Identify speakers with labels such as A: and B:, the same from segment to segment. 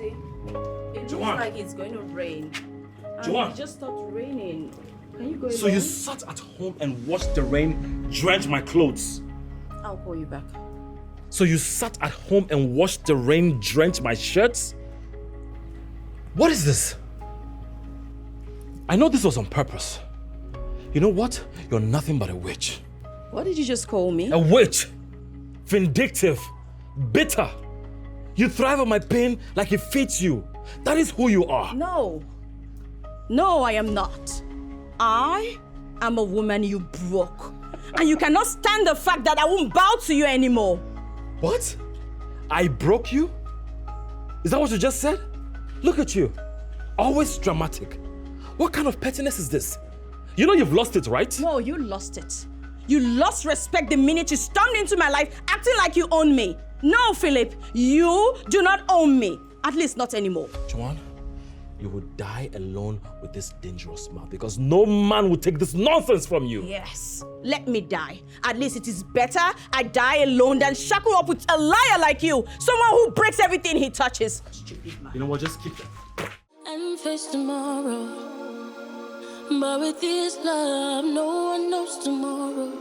A: See? It looks
B: Joanne.
A: like it's going to rain.
B: Joanne.
A: It just stopped raining. Can you go
B: So you sat at home and watched the rain drench my clothes?
A: I'll call you back.
B: So you sat at home and watched the rain drench my shirts? What is this? I know this was on purpose. You know what? You're nothing but a witch.
A: What did you just call me?
B: A witch. Vindictive. Bitter. You thrive on my pain like it fits you. That is who you are.
A: No. No, I am not. I am a woman you broke. And you cannot stand the fact that I won't bow to you anymore.
B: What? I broke you? Is that what you just said? Look at you. Always dramatic. What kind of pettiness is this? You know you've lost it, right?
A: No, you lost it. You lost respect the minute you stormed into my life acting like you own me. No, Philip, you do not own me. At least not anymore.
B: Joanne, you would die alone with this dangerous mouth because no man would take this nonsense from you.
A: Yes, let me die. At least it is better I die alone than shackle up with a liar like you. Someone who breaks everything he touches. Stupid man.
B: You know what, just keep that.
C: And face tomorrow. But with this love, no one knows tomorrow.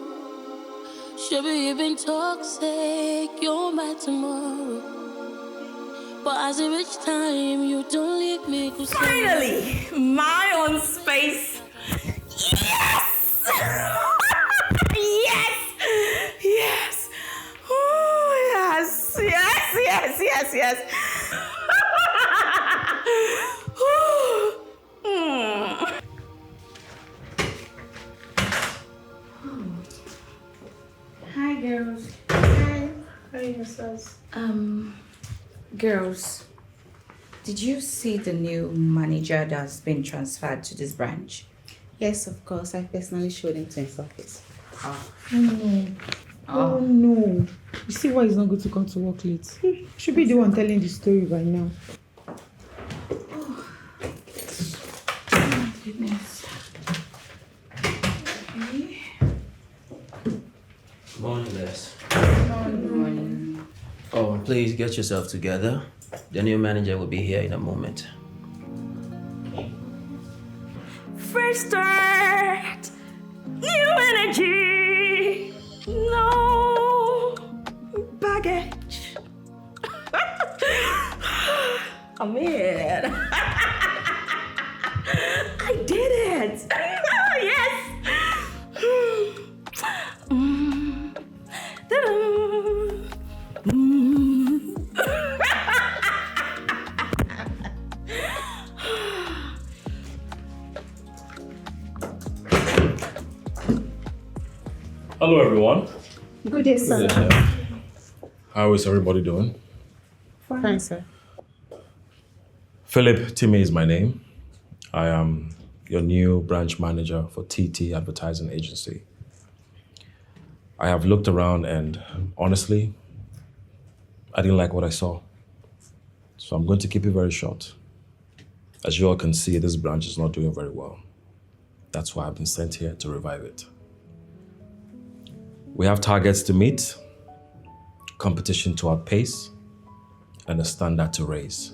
C: Should be even toxic, you're my tomorrow. But as it reach time, you don't leave me.
A: Finally, my own space. Yes! Yes! Yes! Oh, yes! Yes, yes, yes, yes!
D: Hi, girls. Hi. How are you, sisters?
E: Girls, did you see the new manager that's been transferred to this branch?
D: Yes, of course. I personally showed him to his office.
E: Oh.
F: Oh no. Oh no. You see why he's not going to come to work late? Should be the one telling the story by now.
E: Oh my goodness. Okay.
G: Morning, Les.
E: Good morning.
G: Oh, please get yourself together. The new manager will be here in a moment.
A: Fresh start, new energy, no baggage. I'm in. I did it. Yes.
B: Hello, everyone.
D: Good day, sir.
B: How is everybody doing?
D: Fine, sir.
B: Philip Timmy is my name. I am your new branch manager for TT Advertising Agency. I have looked around and honestly, I didn't like what I saw. So I'm going to keep it very short. As you all can see, this branch is not doing very well. That's why I've been sent here to revive it. We have targets to meet, competition to outpace, and a standard to raise.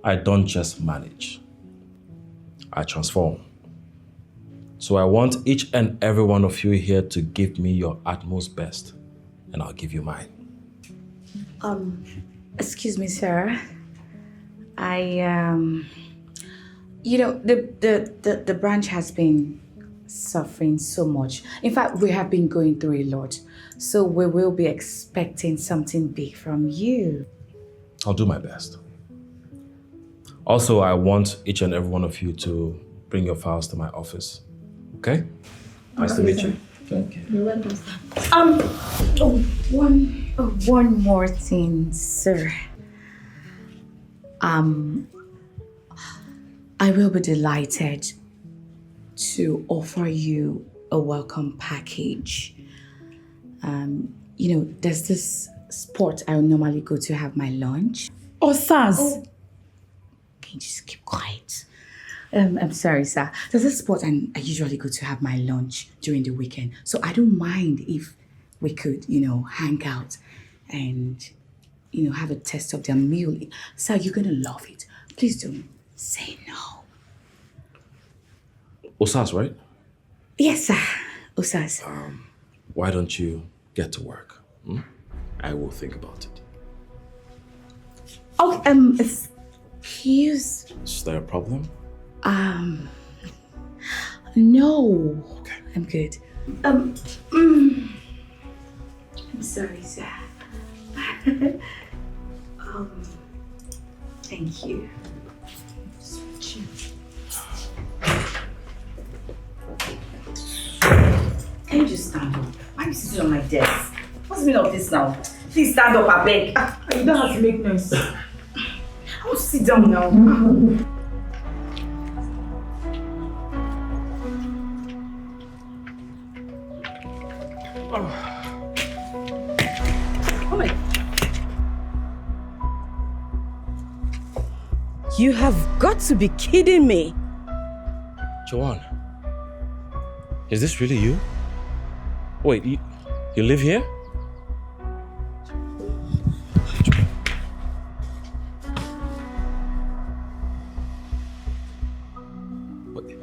B: I don't just manage, I transform. So I want each and every one of you here to give me your utmost best, and I'll give you mine.
E: Excuse me, sir. You know, the branch has been suffering so much. In fact, we have been going through a lot. So we will be expecting something big from you.
B: I'll do my best. Also, I want each and every one of you to bring your files to my office. Okay? Nice to meet you.
D: Thank you. You're welcome, sir.
E: One more thing, sir. I will be delighted to offer you a welcome package. You know, there's this spot I normally go to have my lunch.
F: Oh, Saz.
E: Oh. Can you just keep quiet? I'm sorry, sir. There's a spot I usually go to have my lunch during the weekend. So I don't mind if we could, you know, hang out and have a taste of their meal. Sir, you're gonna love it. Please don't say no.
B: Osas, right?
E: Yes, sir. Osas.
B: Why don't you get to work? I will think about it.
E: Oh, excuse.
B: Is there a problem?
E: No.
B: Okay.
E: I'm good. I'm sorry, sir. Thank you. Can you just stand up? Why are you sitting on my desk? What's the meaning of this now? Please stand up, I beg.
F: You don't have to make noise.
E: I want to sit down now.
A: Oh my. You have got to be kidding me.
B: Joanne, is this really you? Wait, you live here? Wait.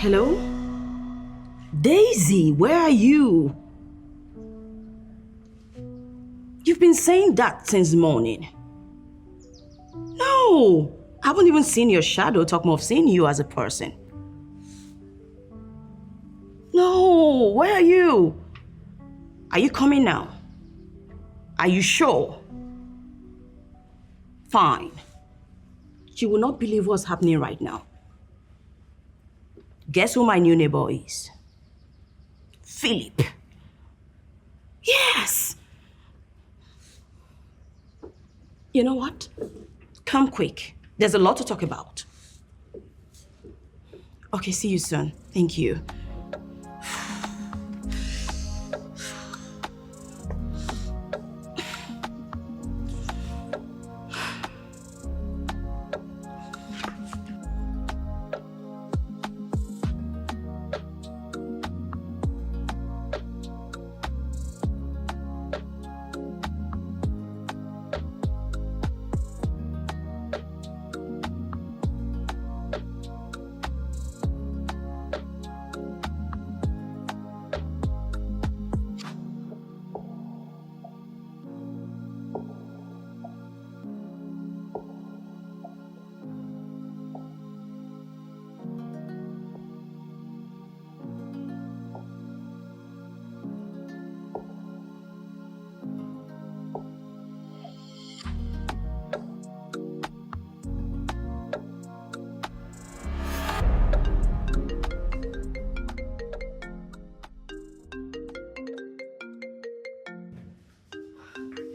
A: Hello? Daisy, where are you? You've been saying that since morning. No, I haven't even seen your shadow, talk more of seeing you as a person. No, where are you? Are you coming now? Are you sure? Fine. You will not believe what's happening right now. Guess who my new neighbor is? Philip. Yes! You know what? Come quick. There's a lot to talk about. Okay, see you soon. Thank you.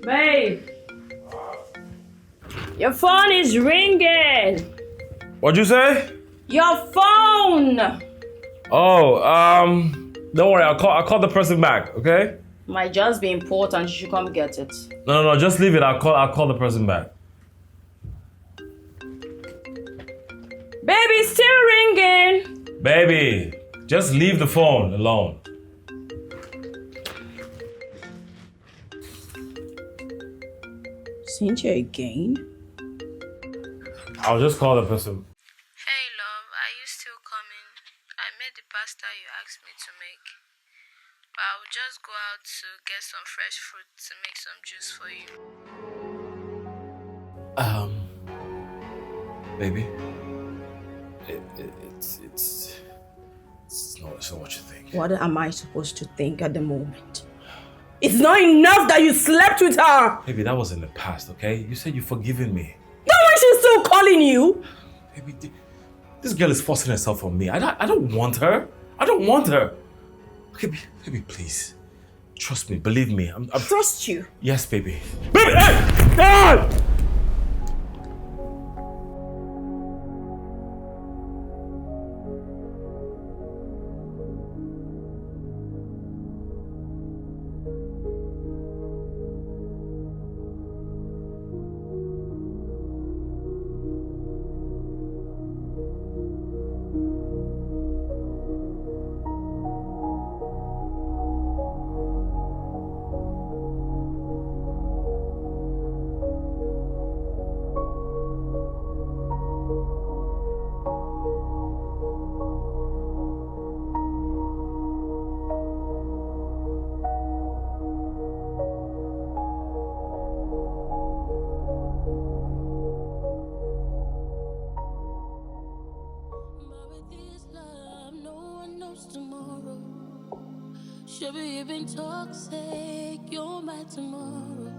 H: Babe, your phone is ringing.
B: What'd you say?
H: Your phone.
B: Oh, don't worry. I'll call the person back. Okay?
A: Might just be important. You should come get it.
B: No. Just leave it. I'll call the person back.
H: Baby, still ringing.
B: Baby, just leave the phone alone.
A: Cynthia again?
B: I'll just call the person.
I: Hey love, are you still coming? I made the pasta you asked me to make. But I'll just go out to get some fresh fruit to make some juice for you.
B: Baby, it's not what you think.
A: What am I supposed to think at the moment? It's not enough that you slept with her!
B: Baby, that was in the past, okay? You said you've forgiven me.
A: Then why is she still calling you?
B: Baby, this girl is forcing herself on me. I don't want her. I don't want her. Okay, baby, please. Trust me, believe me. I'm
A: Trust you?
B: Yes, baby. Baby, hey!
C: You've been toxic, you're my tomorrow.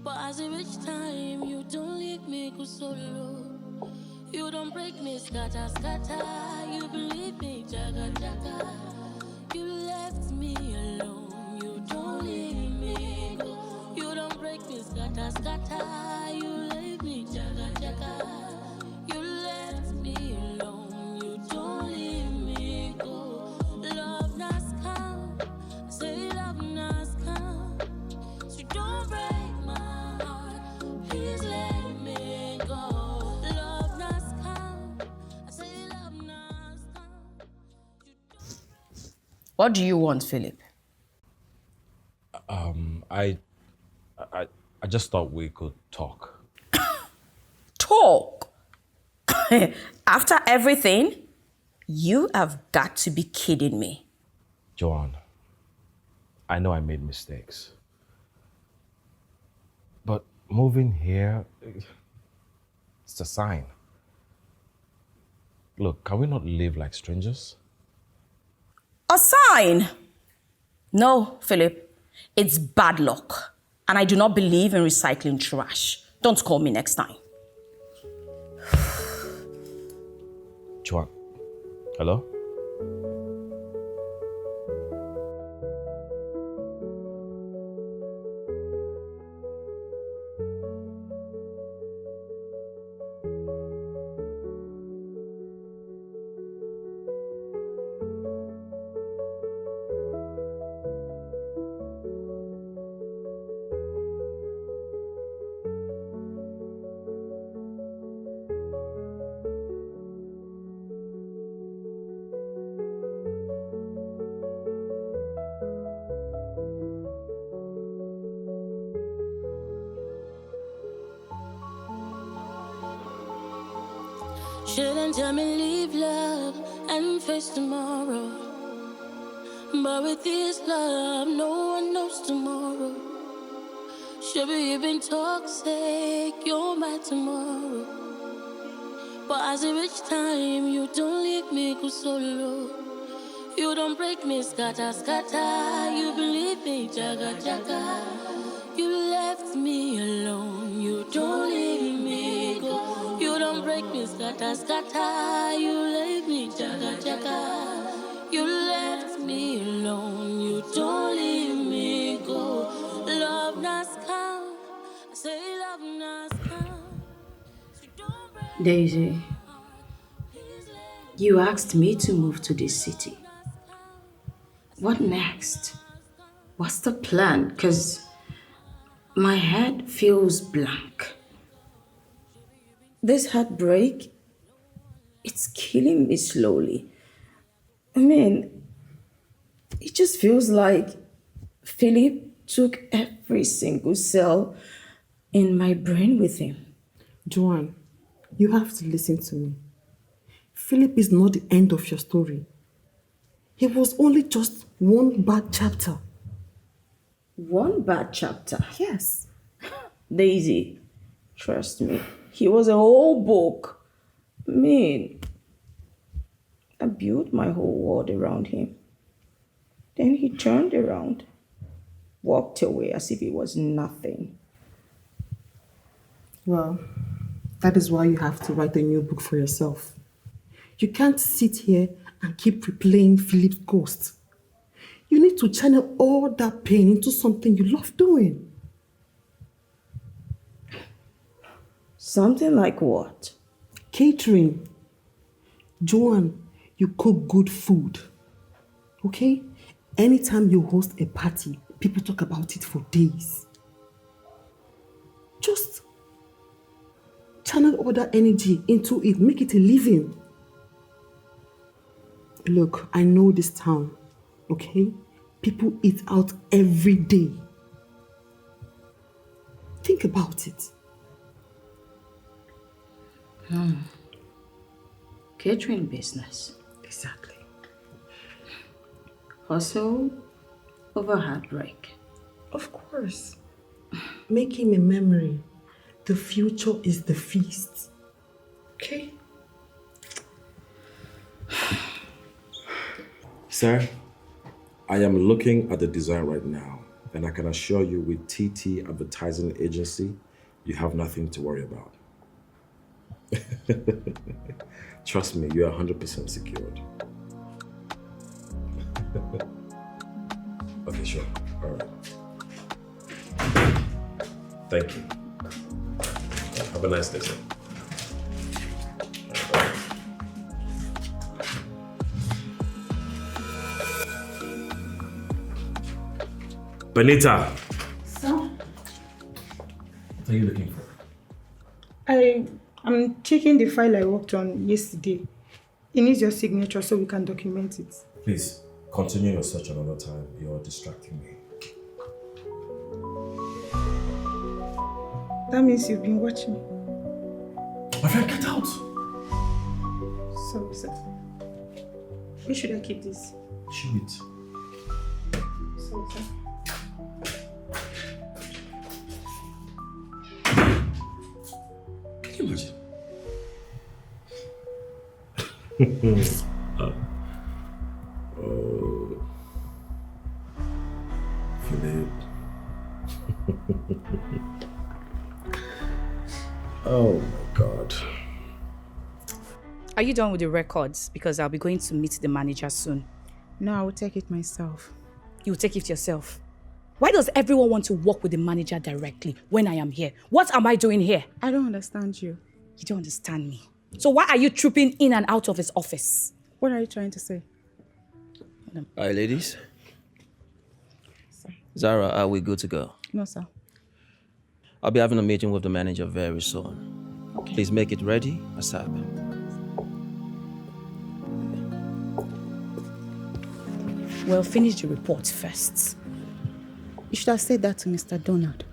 C: But as a rich time, you don't leave me go solo. You don't break me, scatter, scatter. You believe me, jaga, jaga. You left me alone, you don't leave me go. You don't break me, scatter, scatter. You leave me, jaga, jaga. You left me alone, you don't leave me go. Love not come, I say love not come. So don't break my heart, please let me go. Love not come, I say love not come.
A: What do you want, Philip?
B: I just thought we could talk.
A: Talk? After everything? You have got to be kidding me.
B: Joanne, I know I made mistakes. But moving here, it's a sign. Look, can we not live like strangers?
A: A sign? No, Philip. It's bad luck. And I do not believe in recycling trash. Don't call me next time.
B: Joanne, hello?
C: Shouldn't tell me leave love and face tomorrow. But with this love, no one knows tomorrow. Should be you've been toxic, you're my tomorrow. But as a rich time, you don't leave me go solo. You don't break me, scatter, scatter. You believe me, jaga, jaga. You left me alone, you don't leave me go. You don't break me, scatter, scatter. You leave me, jaga, jaga. You left me alone, you don't leave me go. Love not come, I say love not come. So don't break
E: Daisy, you asked me to move to this city. What next? What's the plan? Because my head feels blank. This heartbreak, it's killing me slowly. I mean, it just feels like Philip took every single cell
A: in my brain with him.
J: Joanne, you have to listen to me. Philip is not the end of your story. He was only just one bad chapter.
A: One bad chapter.
J: Yes.
A: Daisy, trust me, he was a whole book. Man, I built my whole world around him. Then he turned around, walked away as if it was nothing.
J: Well, that is why you have to write a new book for yourself. You can't sit here and keep replaying Philip's ghost. You need to channel all that pain into something you love doing.
A: Something like what?
J: Catering. Joanne, you cook good food. Okay? Anytime you host a party, people talk about it for days. Just channel all that energy into it. Make it a living. Look, I know this town, okay? People eat out every day. Think about it.
A: Catering business.
J: Exactly.
A: Hustle over heartbreak.
J: Of course. Make him a memory. The future is the feast. Okay?
B: Sir, I am looking at the design right now, and I can assure you with TT Advertising Agency, you have nothing to worry about. Trust me, you are 100% secured. Okay, sure. All right. Thank you. Have a nice day, sir. Benita!
F: Sir?
B: What are you looking for?
F: I'm checking the file I worked on yesterday. It needs your signature so we can document it.
B: Please, continue your search another time. You're distracting me.
F: That means you've been watching.
B: My friend, get out!
F: Sorry, sir. Where should I keep this?
B: Chew it.
F: Sorry, sir.
B: Can you imagine? Oh. Philip. Oh my God.
E: Are you done with the records? Because I'll be going to meet the manager soon.
F: No, I will take it myself.
E: You'll take it yourself. Why does everyone want to work with the manager directly when I am here? What am I doing here?
F: I don't understand you.
E: You don't understand me. So why are you trooping in and out of his office?
F: What are you trying to say?
G: Hi, ladies. Zara, are we good to go?
F: No, sir.
G: I'll be having a meeting with the manager very soon.
F: Okay.
G: Please make it ready ASAP.
E: Well, finish the report first.
F: You should have said that to Mr. Donald.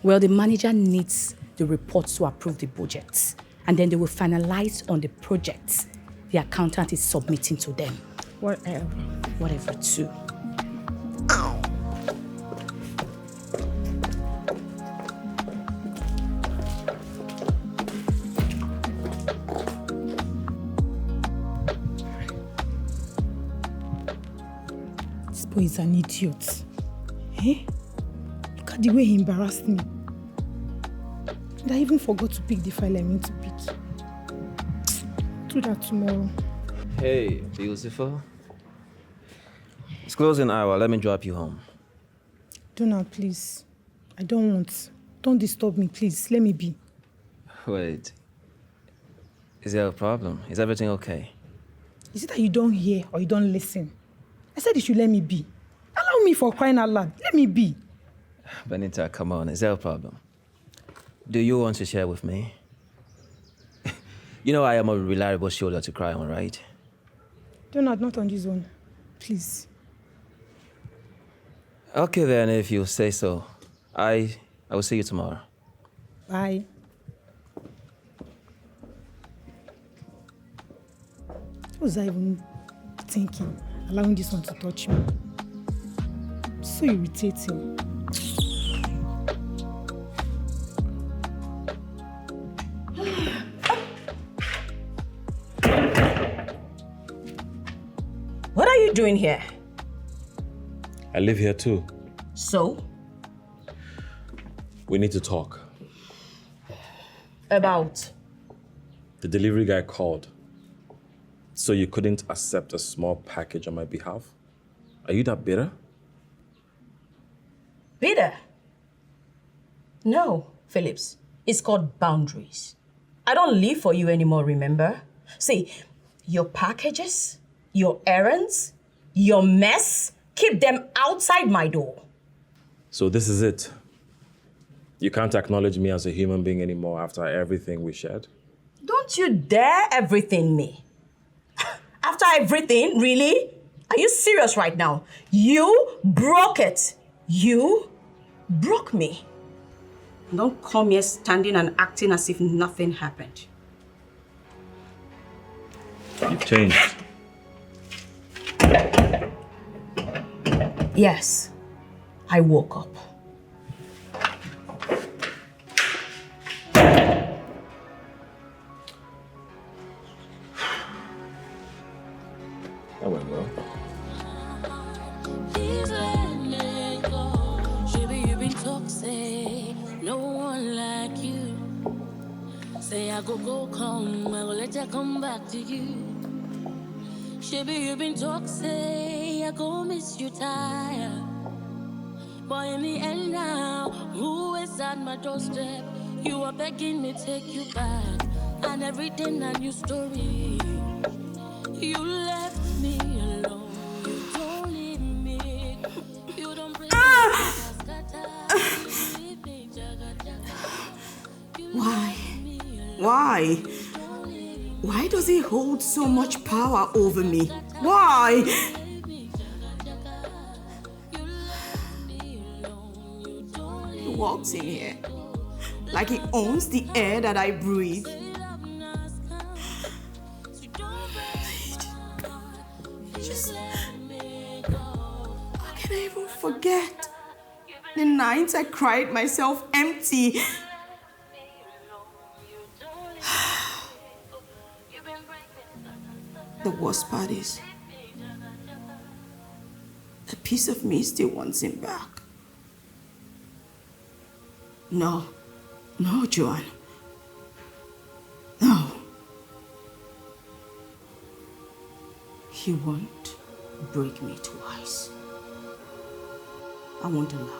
E: Well, the manager needs the report to approve the budget. And then they will finalize on the project the accountant is submitting to them.
F: Whatever.
E: Whatever, too.
F: This boy is an idiot. Eh? Look at the way he embarrassed me. And I even forgot to pick the file I meant to pick. Do that tomorrow.
G: Hey, beautiful. It's closing hour. Let me drop you home.
F: Donald, please. I don't want. Don't disturb me, please. Let me be.
G: Wait. Is there a problem? Is everything okay?
F: Is it that you don't hear or you don't listen? I said you should let me be. Allow me, for crying out loud. Let me be.
G: Benita, come on. Is there a problem? Do you want to share with me? You know I am a reliable shoulder to cry on, right?
F: Donald, not on this one. Please.
G: Okay then, if you say so. I will see you tomorrow.
F: Bye. What was I even thinking? Allowing this one to touch me. So irritating.
A: What are you doing here?
B: I live here too.
A: So?
B: We need to talk.
A: About?
B: The delivery guy called. So you couldn't accept a small package on my behalf? Are you that bitter?
A: Bitter? No, Phillips. It's called boundaries. I don't live for you anymore, remember? See, your packages, your errands, your mess, keep them outside my door.
B: So this is it. You can't acknowledge me as a human being anymore after everything we shared?
A: Don't you dare everything me. After everything, really? Are you serious right now? You broke it. You broke me. Don't come here standing and acting as if nothing happened.
B: You've changed.
A: Yes, I woke up.
B: That went well.
C: Please let me go. Baby, you've been toxic. No one like you. Say I go come, I will let you come back to you. Baby, you've been toxic. I go miss you tired. But in the end now, who is at my doorstep? You are begging me take you back, and everything a new story. You left me alone. You don't leave me. You don't break
A: Why? Why? Why does he hold so much power over me? Why? He walks in here like he owns the air that I breathe. How can I even forget the nights I cried myself empty? The worst part is, a piece of me still wants him back. No, Joanne. No. He won't break me twice. I won't allow it.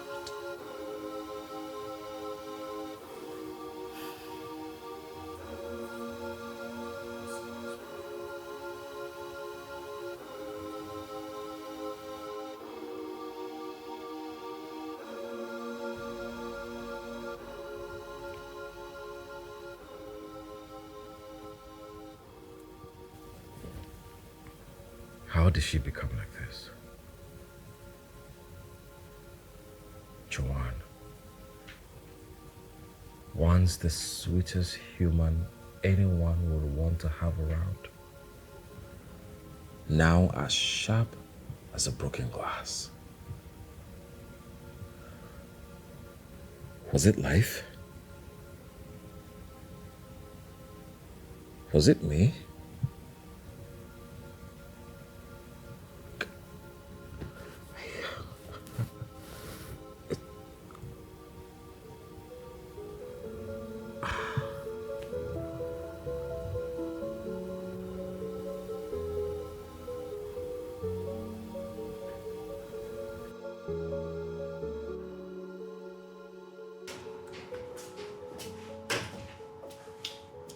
B: How did she become like this? Joanne. Once the sweetest human anyone would want to have around. Now as sharp as a broken glass. Was it life? Was it me?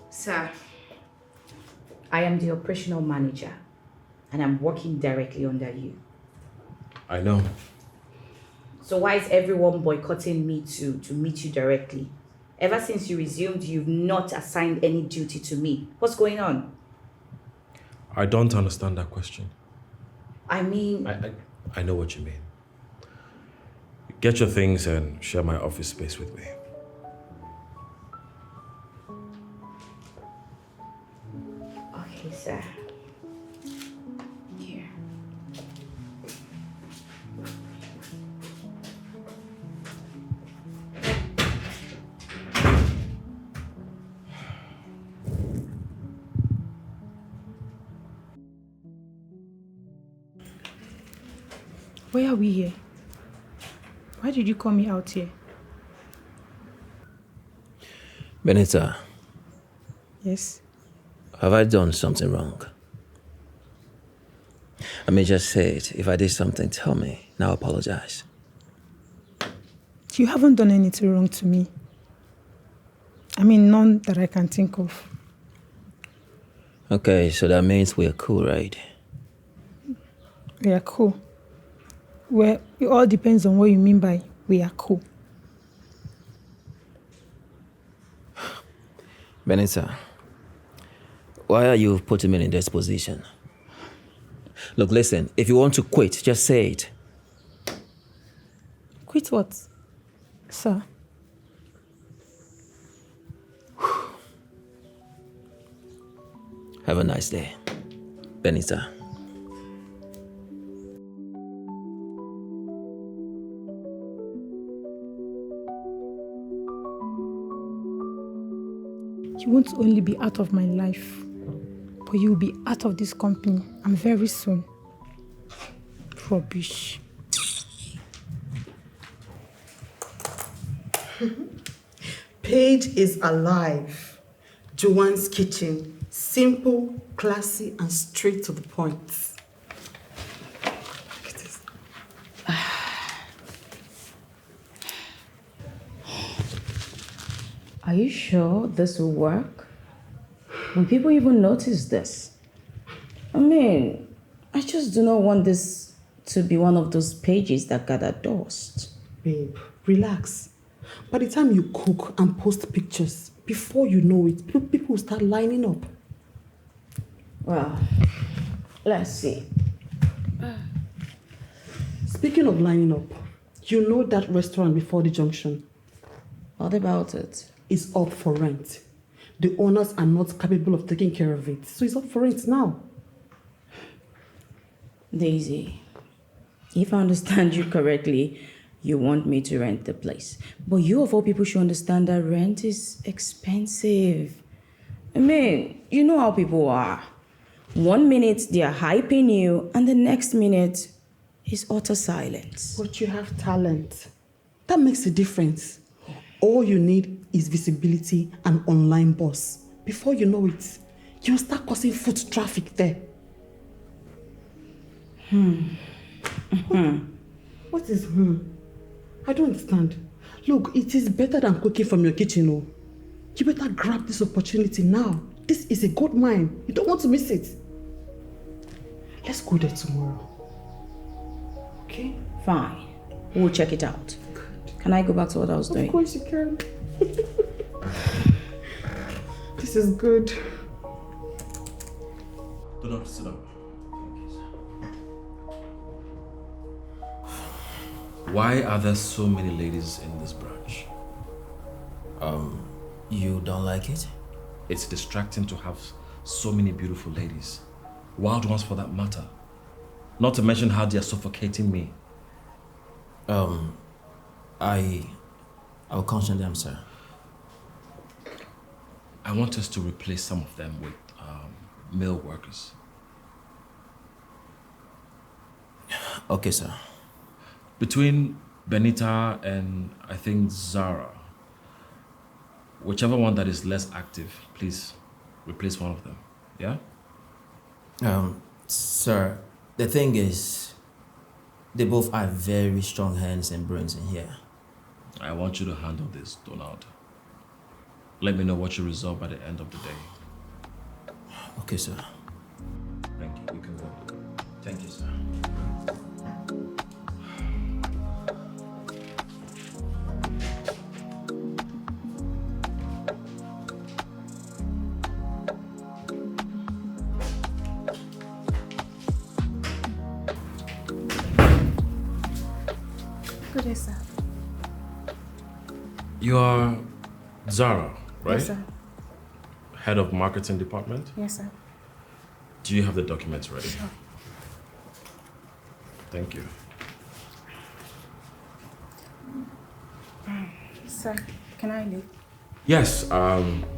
E: Sir, I am the operational manager and I'm working directly under you.
B: I know.
E: So why is everyone boycotting me to meet you directly? Ever since you resumed, you've not assigned any duty to me. What's going on?
B: I don't understand that question.
E: I mean...
B: I know what you mean. Get your things and share my office space with me.
F: Why are we here? Why did you call me out here?
G: Benita,
F: Yes.
G: have I done something wrong? I may just say it. If I did something, tell me. Now apologize.
F: You haven't done anything wrong to me. I mean, none that I can think of.
G: Okay, so that means we're cool, right?
F: We are cool. Well, it all depends on what you mean by we are cool.
G: Benita, why are you putting me in this position? Look, listen, if you want to quit, just say it.
F: Quit what? Sir?
G: Have a nice day, Benita.
F: You won't only be out of my life, but you will be out of this company, and very soon. Rubbish.
J: Paige is alive. Joanne's kitchen. Simple, classy, and straight to the point. Look at this.
A: Are you sure this will work? Will people even notice this? I mean, I just do not want this to be one of those pages that gather dust.
J: Babe, relax. By the time you cook and post pictures, before you know it, people will start lining up.
A: Well, let's see.
J: Speaking of lining up, you know that restaurant before the junction?
A: What about it?
J: It's up for rent. The owners are not capable of taking care of it, so it's up for rent now.
A: Daisy, if I understand you correctly, you want me to rent the place. But you of all people should understand that rent is expensive. I mean, you know how people are. 1 minute they are hyping you, and the next minute is utter silence.
J: But you have talent. That makes a difference. All you need is visibility and online buzz. Before you know it, you'll start causing foot traffic there. What is I don't understand. Look, it is better than cooking from your kitchen, oh. You better grab this opportunity now. This is a gold mine. You don't want to miss it. Let's go there tomorrow. Okay?
A: Fine. We'll check it out. Good. Can I go back to what I was doing?
J: Of course you can. This is good.
B: Do not sit down. Why are there so many ladies in this branch?
G: You don't like it?
B: It's distracting to have so many beautiful ladies. Wild ones for that matter. Not to mention how they are suffocating me.
G: I'll caution them, sir.
B: I want us to replace some of them with male workers.
G: Okay, sir.
B: Between Benita and I think Zara, whichever one that is less active, please replace one of them. Yeah?
G: Sir, the thing is, they both have very strong hands and brains in here.
B: I want you to handle this, Donald. Let me know what you resolve by the end of the day.
G: Okay, sir.
B: Thank you. You can go.
G: Thank you, sir.
D: Good day, sir.
B: You are Zara, right?
D: Yes, sir.
B: Head of marketing department?
D: Yes, sir.
B: Do you have the documents ready?
D: Sure.
B: Thank you.
D: Sir, can I leave?
B: Yes,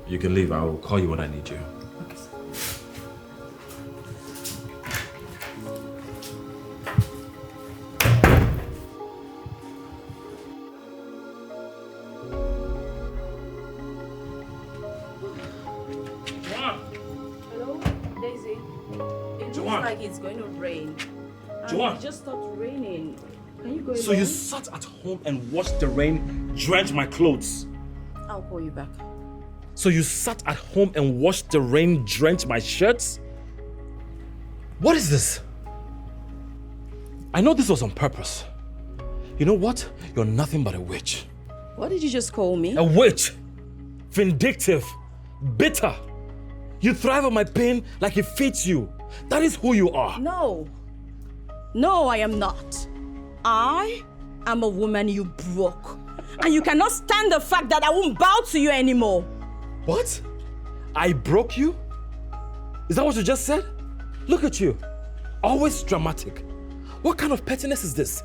B: you can leave. I will call you when I need you.
D: Okay, sir.
A: like it's going to rain.
B: Joanne!
A: It just stopped raining. Can you go
B: So you sat at home and watched the rain drench my clothes?
A: I'll call you back.
B: So you sat at home and watched the rain drench my shirts? What is this? I know this was on purpose. You know what? You're nothing but a witch.
A: What did you just call me?
B: A witch! Vindictive! Bitter! You thrive on my pain like it fits you. That is who you are.
A: No. No, I am not. I am a woman you broke. And you cannot stand the fact that I won't bow to you anymore.
B: What? I broke you? Is that what you just said? Look at you. Always dramatic. What kind of pettiness is this?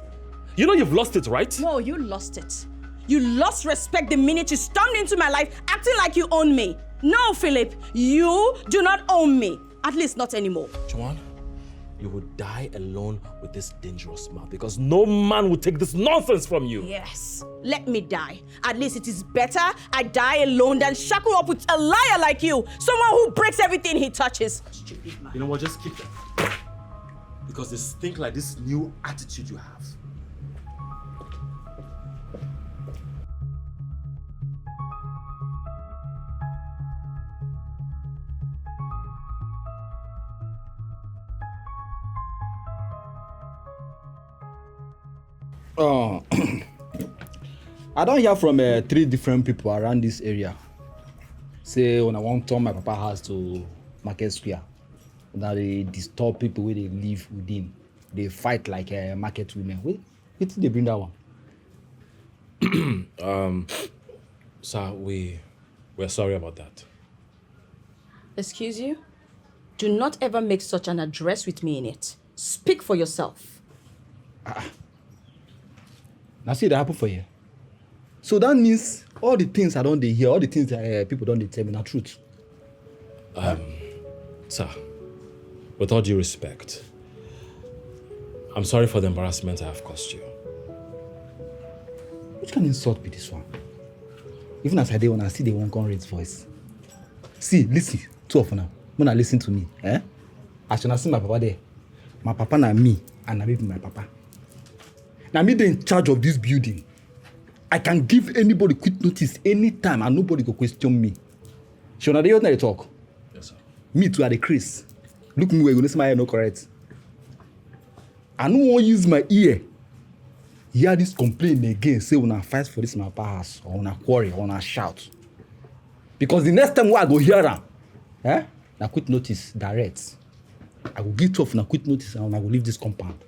B: You know you've lost it, right?
A: No, you lost it. You lost respect the minute you stormed into my life acting like you own me. No, Philip, you do not own me. At least not anymore.
B: Joanne, you would die alone with this dangerous mouth because no man would take this nonsense from you.
A: Yes, let me die. At least it is better I die alone than shackle up with a liar like you. Someone who breaks everything he touches. Stupid man.
B: You know what, just keep that. Because they stink like this new attitude you have.
K: I don't hear from 3 different people around this area. Say when I want to turn my papa house to Market Square. Now they disturb people where they live within. They fight like market women. Wait till they bring that one.
B: Sir, we're sorry about that.
A: Excuse you? Do not ever make such an address with me in it. Speak for yourself.
K: Now see that happen for you. So that means all the things I don't hear, all the things that people don't tell me, not truth.
B: Sir, with all due respect, I'm sorry for the embarrassment I have caused you.
K: Which kind of insult be this one? Even as I did when I see the one can raise voice. See, listen, 2 of them. When I listen to me, I should not see my papa there. My papa and me, and I be my papa. Now me they in charge of this building. I can give anybody quick notice anytime and nobody go question me. Should I they talk?
B: Yes, sir.
K: Me too at the crease. Look me where you my ear no correct. I don't want to use my ear. Hear this complaint again. Say when I fight for this my house or when I quarrel or when I shout. Because the next time I go hear them, na quick notice direct. I will give 2 of na quick notice and I will leave this compound.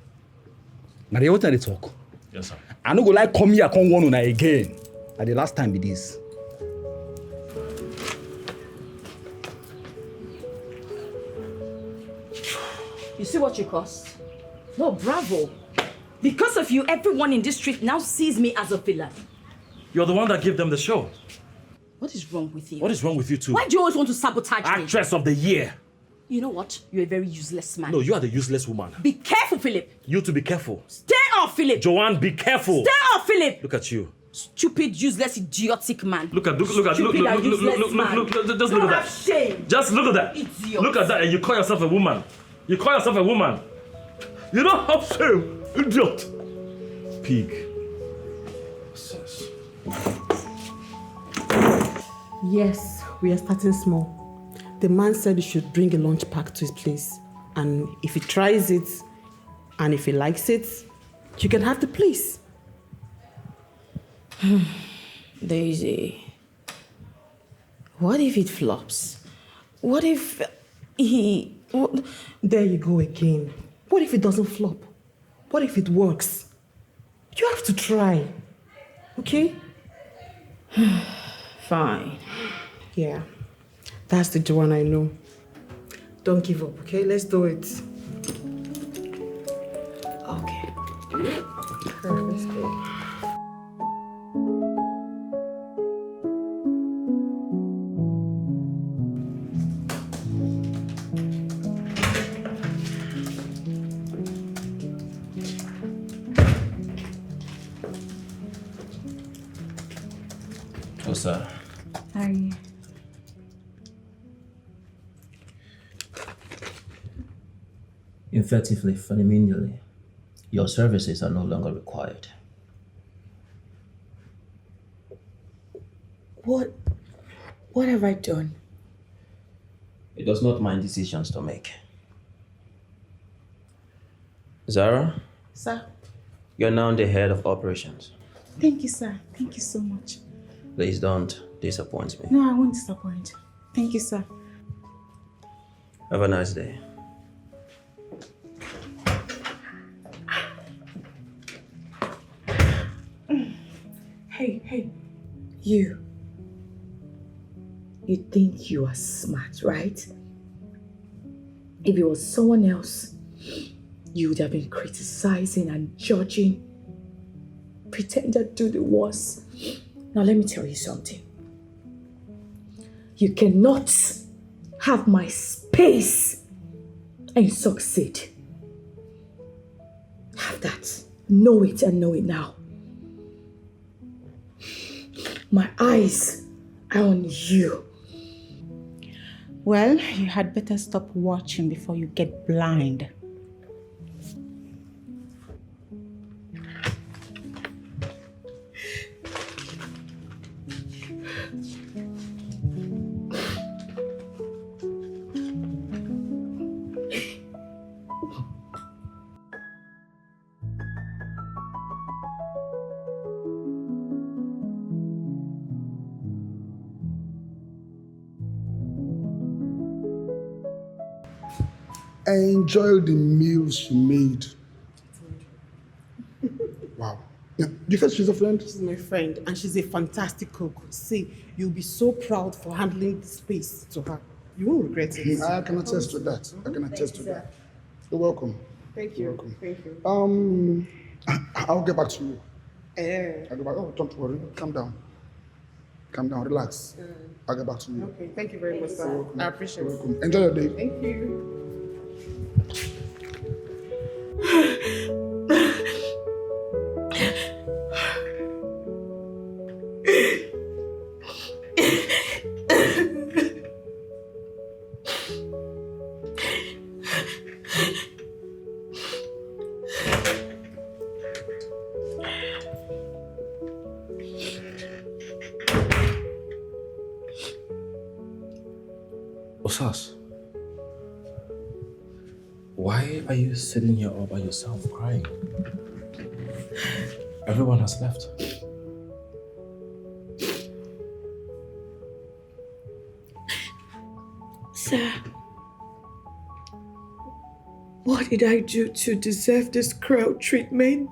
K: Now they what they talk.
B: Yes, sir.
K: I no go like come here come one on again. At the last time be this.
A: You see what you cost? No, bravo. Because of you, everyone in this street now sees me as a villain.
B: You're the one that gave them the show.
A: What is wrong with you?
B: What is wrong with you too?
A: Why do you always want to sabotage me?
B: Actress of the year.
A: You know what? You're a very useless man.
B: No, you are the useless woman.
A: Be careful, Philip.
B: You to be careful.
A: Stay off, Philip.
B: Joanne, be careful.
A: Stay off, Philip.
B: Look at you.
A: Stupid, useless, idiotic man.
B: Look at
A: Stupid and useless man.
B: Just look at that.
A: Shame.
B: Just look at that.
A: Idiot.
B: Look at that, and you call yourself a woman. You call yourself a woman. You don't have shame, idiot. Pig.
J: Yes, we are starting small. The man said he should bring a lunch pack to his place. And if he tries it, and if he likes it, you can have the place.
A: Daisy, what if it flops? What if he...
J: There you go again. What if it doesn't flop? What if it works? You have to try. Okay?
A: Fine.
J: Yeah. That's the Joanne I know. Don't give up, okay? Let's do it.
A: Okay.
J: Let's go.
B: What's that?
E: How are you?
G: Effectively, fundamentally, your services are no longer required.
E: What have I done?
G: It does not mind decisions to make. Zara,
E: Sir?
G: you're now the head of operations.
E: Thank you, sir. Thank you so much.
G: Please don't disappoint me.
E: No, I won't disappoint. Thank you, sir.
G: Have a nice day.
E: Hey, you. You think you are smart, right? If it was someone else, you would have been criticizing and judging. Pretender do the worst. Now let me tell you something. You cannot have my space and succeed. Have that. Know it and know it now. My eyes are on you.
F: Well, you had better stop watching before you get blind.
L: I enjoyed the meals she made. Wow. Yeah. You said she's a friend?
J: She's my friend, and she's a fantastic cook. See, you'll be so proud for handling the space to her. You won't regret it.
L: I can attest to that. I can attest to that. You're welcome.
J: Thank you.
L: You're welcome.
J: Thank you.
L: I'll get back to you.
J: Eh.
L: I'll get back. Oh, don't worry. Calm down. Calm down. Relax. I'll get back to you.
J: Okay, thank you very much, sir. I appreciate
L: You're
J: it.
L: welcome. Enjoy your day.
J: Thank you.
B: Osas, why are you sitting here all by yourself crying? Everyone has left.
E: Sir, what did I do to deserve this cruel treatment?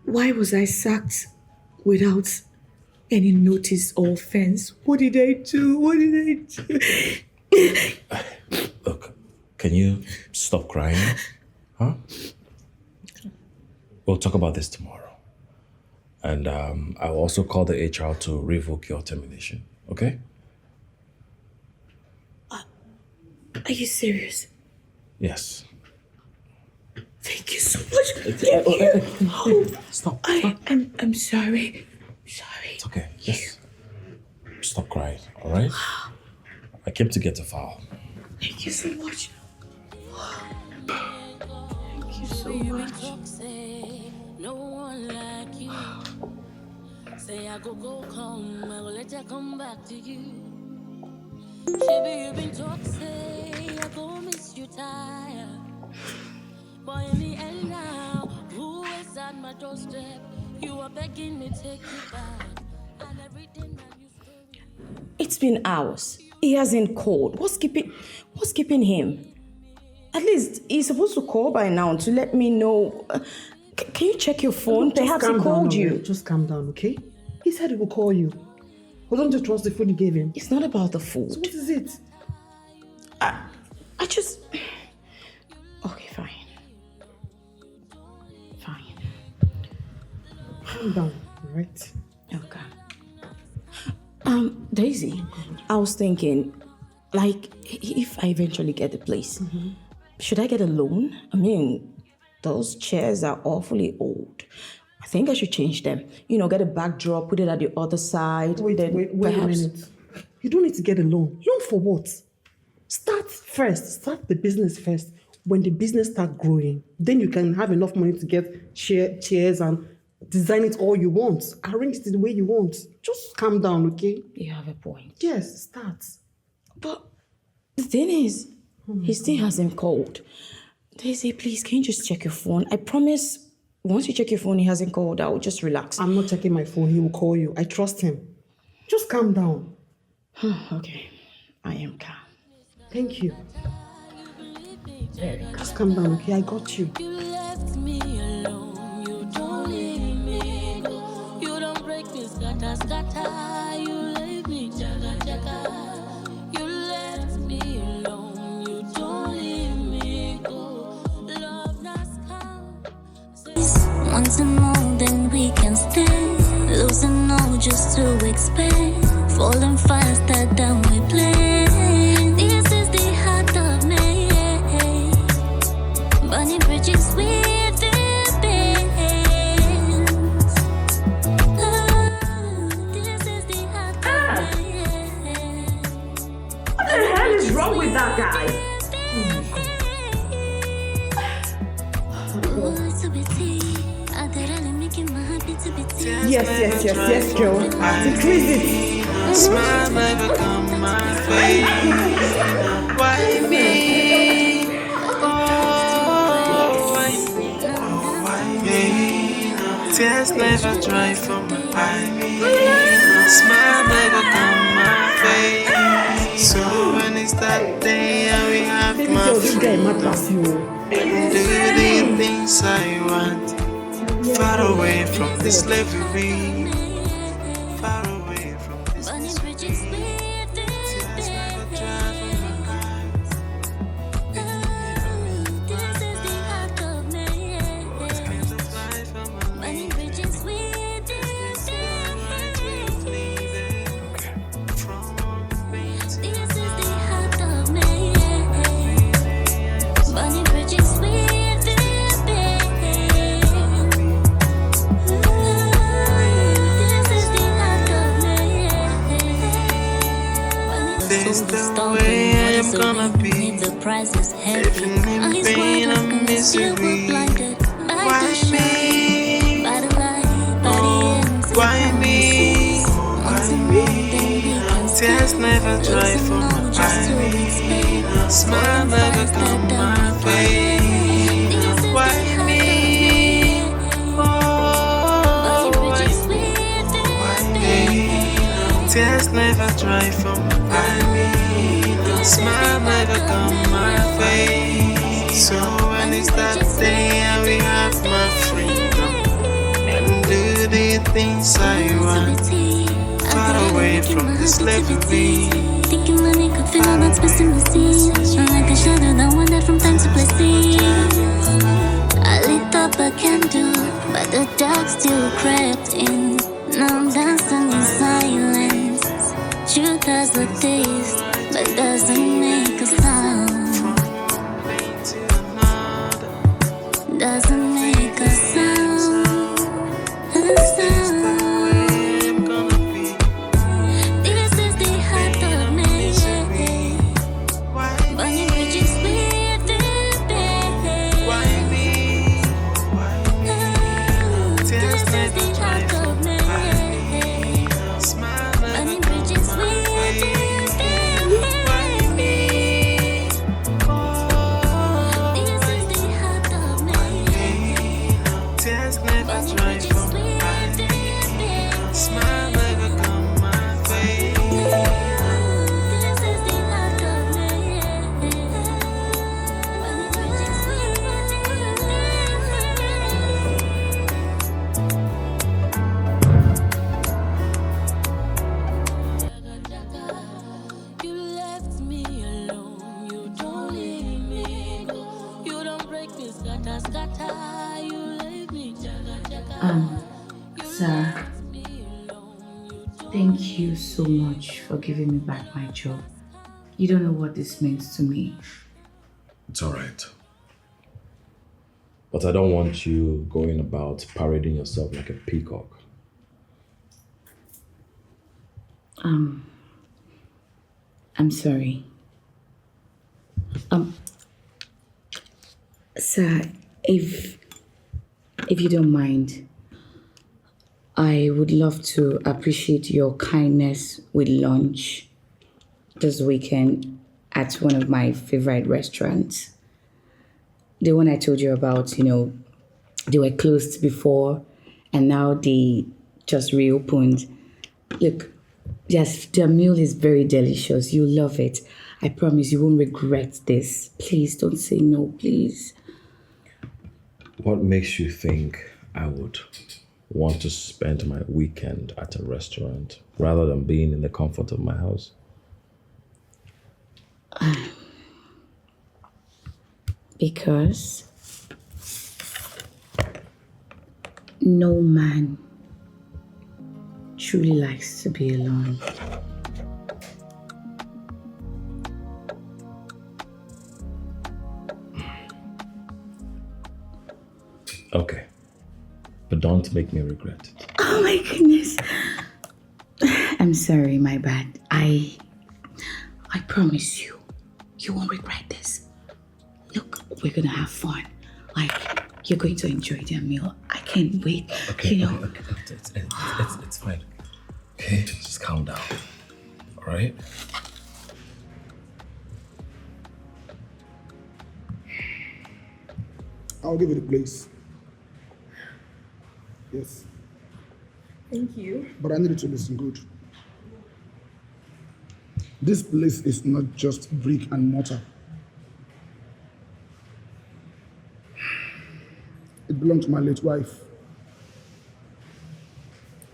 E: Why was I sacked without any notice or offense? What did I do? What did I do?
B: Look, can you stop crying? Huh? We'll talk about this tomorrow. And I'll also call the HR to revoke your termination, okay?
E: Are you serious?
B: Yes.
E: Thank you so much. Thank you. Oh,
B: Stop.
E: I'm sorry. Sorry.
B: It's okay. Just stop crying, all right? I came to get a file.
E: Thank you so much. Thank you so much.
C: No one like you. Say I go come, I will let you come back to you. Baby, you've been toxic, I go miss you tired. Boy, in the end now, who is at my doorstep? You are begging me take you back, and everything that you story.
A: It's been hours. He hasn't called. What's keeping him? At least he's supposed to call by now to let me know. Can you check your phone? Perhaps he called you.
J: Just calm down, okay? He said he will call you. Well, don't you trust the food you gave him?
A: It's not about the food.
J: So what is it?
A: I just... Okay, fine. Fine.
J: Calm down, all right?
A: Okay. Daisy, I was thinking, like, if I eventually get the place, should I get a loan? I mean, those chairs are awfully old. I think I should change them. You know, get a backdrop, put it at the other side.
J: Wait a minute. You don't need to get a loan. Loan for what? Start the business first. When the business start growing, then you can have enough money to get chairs and design it all you want. Arrange it the way you want. Just calm down, okay?
A: You have a point.
J: Yes, start.
A: But the thing is, he still hasn't called. Daisy, please, can you just check your phone? I promise, once you check your phone, he hasn't called. I will just relax.
J: I'm not checking my phone. He will call you. I trust him. Just calm down.
A: Okay, I am calm.
J: Thank you.
A: Very calm.
J: Just calm down, okay? I got you.
C: You left me alone, you don't leave me go. You don't break me, scatter, scatter. You leave me, jaga, jaga. You left me alone, you don't leave me go. Love not come. Wanting more than we can stand. Losing all just to expand. Falling faster than we planned. This is the heart of me. Burning bridges with the bands. This is the heart of me.
A: What the hell is wrong with that guy?
J: Yes, girl. Decrease it.
M: Smile never come my face. Why me? Oh, why me? Tears never dry from my eyes. Smile never come my face. So when it's that day, I will have my freedom and do the things I want. Far away from this slavery. Far away from this misery. Tears never dry from my eyes.
C: This is the heart of me.
M: What kind of life am I
C: Burning
M: living?
C: bridges with the
M: Is this the right way of living? From one pain to
C: This is the heart of me. Burning bridges with the
M: this the way I am gonna be.
C: The price is heavy.
M: Living in pain and misery. Why me? Oh, why me? Why me? Tears never dry from my eyes. Smile never come my face. Why me? Oh, why me? Tears never dry from my eyes. Smile never come my face. So when it's that day, I will have my freedom and do the things I want. Far away from this slavery.
C: Thinking money could fill all that's missing the sea. I'm like a shadow that wandered from time to place. I lit up a candle, but the dark still crept in. Now I'm dancing in silence. Truth has a taste, but doesn't make a sound. Doesn't make a sound. A sound. This is the heart of me. Burning bridges with the band.
M: Why me?
C: This is the heart of me. Burning bridges with the band.
M: Why me?
C: This is the heart of me.
M: Tears never dry from my eyes. Smile never come my face.
C: This is the heart of me. Burning bridges with the band. You left me alone. You don't leave me go. You don't break me, scatter, scatter. You leave me, jaga, jaga.
E: Sir, thank you so much for giving me back my job. You don't know what this means to me.
B: It's all right. But I don't want you going about parading yourself like a peacock.
E: I'm sorry. Sir, if you don't mind, I would love to appreciate your kindness with lunch this weekend at one of my favorite restaurants. The one I told you about, they were closed before and now they just reopened. Look, yes, their meal is very delicious. You'll love it. I promise you won't regret this. Please don't say no, please.
B: What makes you think I would want to spend my weekend at a restaurant rather than being in the comfort of my house?
E: Because no man truly likes to be alone.
B: Okay. But don't make me regret it.
E: Oh my goodness. I'm sorry, my bad. I promise you, you won't regret this. Look, we're gonna have fun. Like, you're going to enjoy their meal. I can't wait.
B: Okay, okay. It's fine. Okay, just calm down. All right?
L: I'll give you the place. Yes.
A: Thank you.
L: But I need you to listen good. This place is not just brick and mortar. It belonged to my late wife.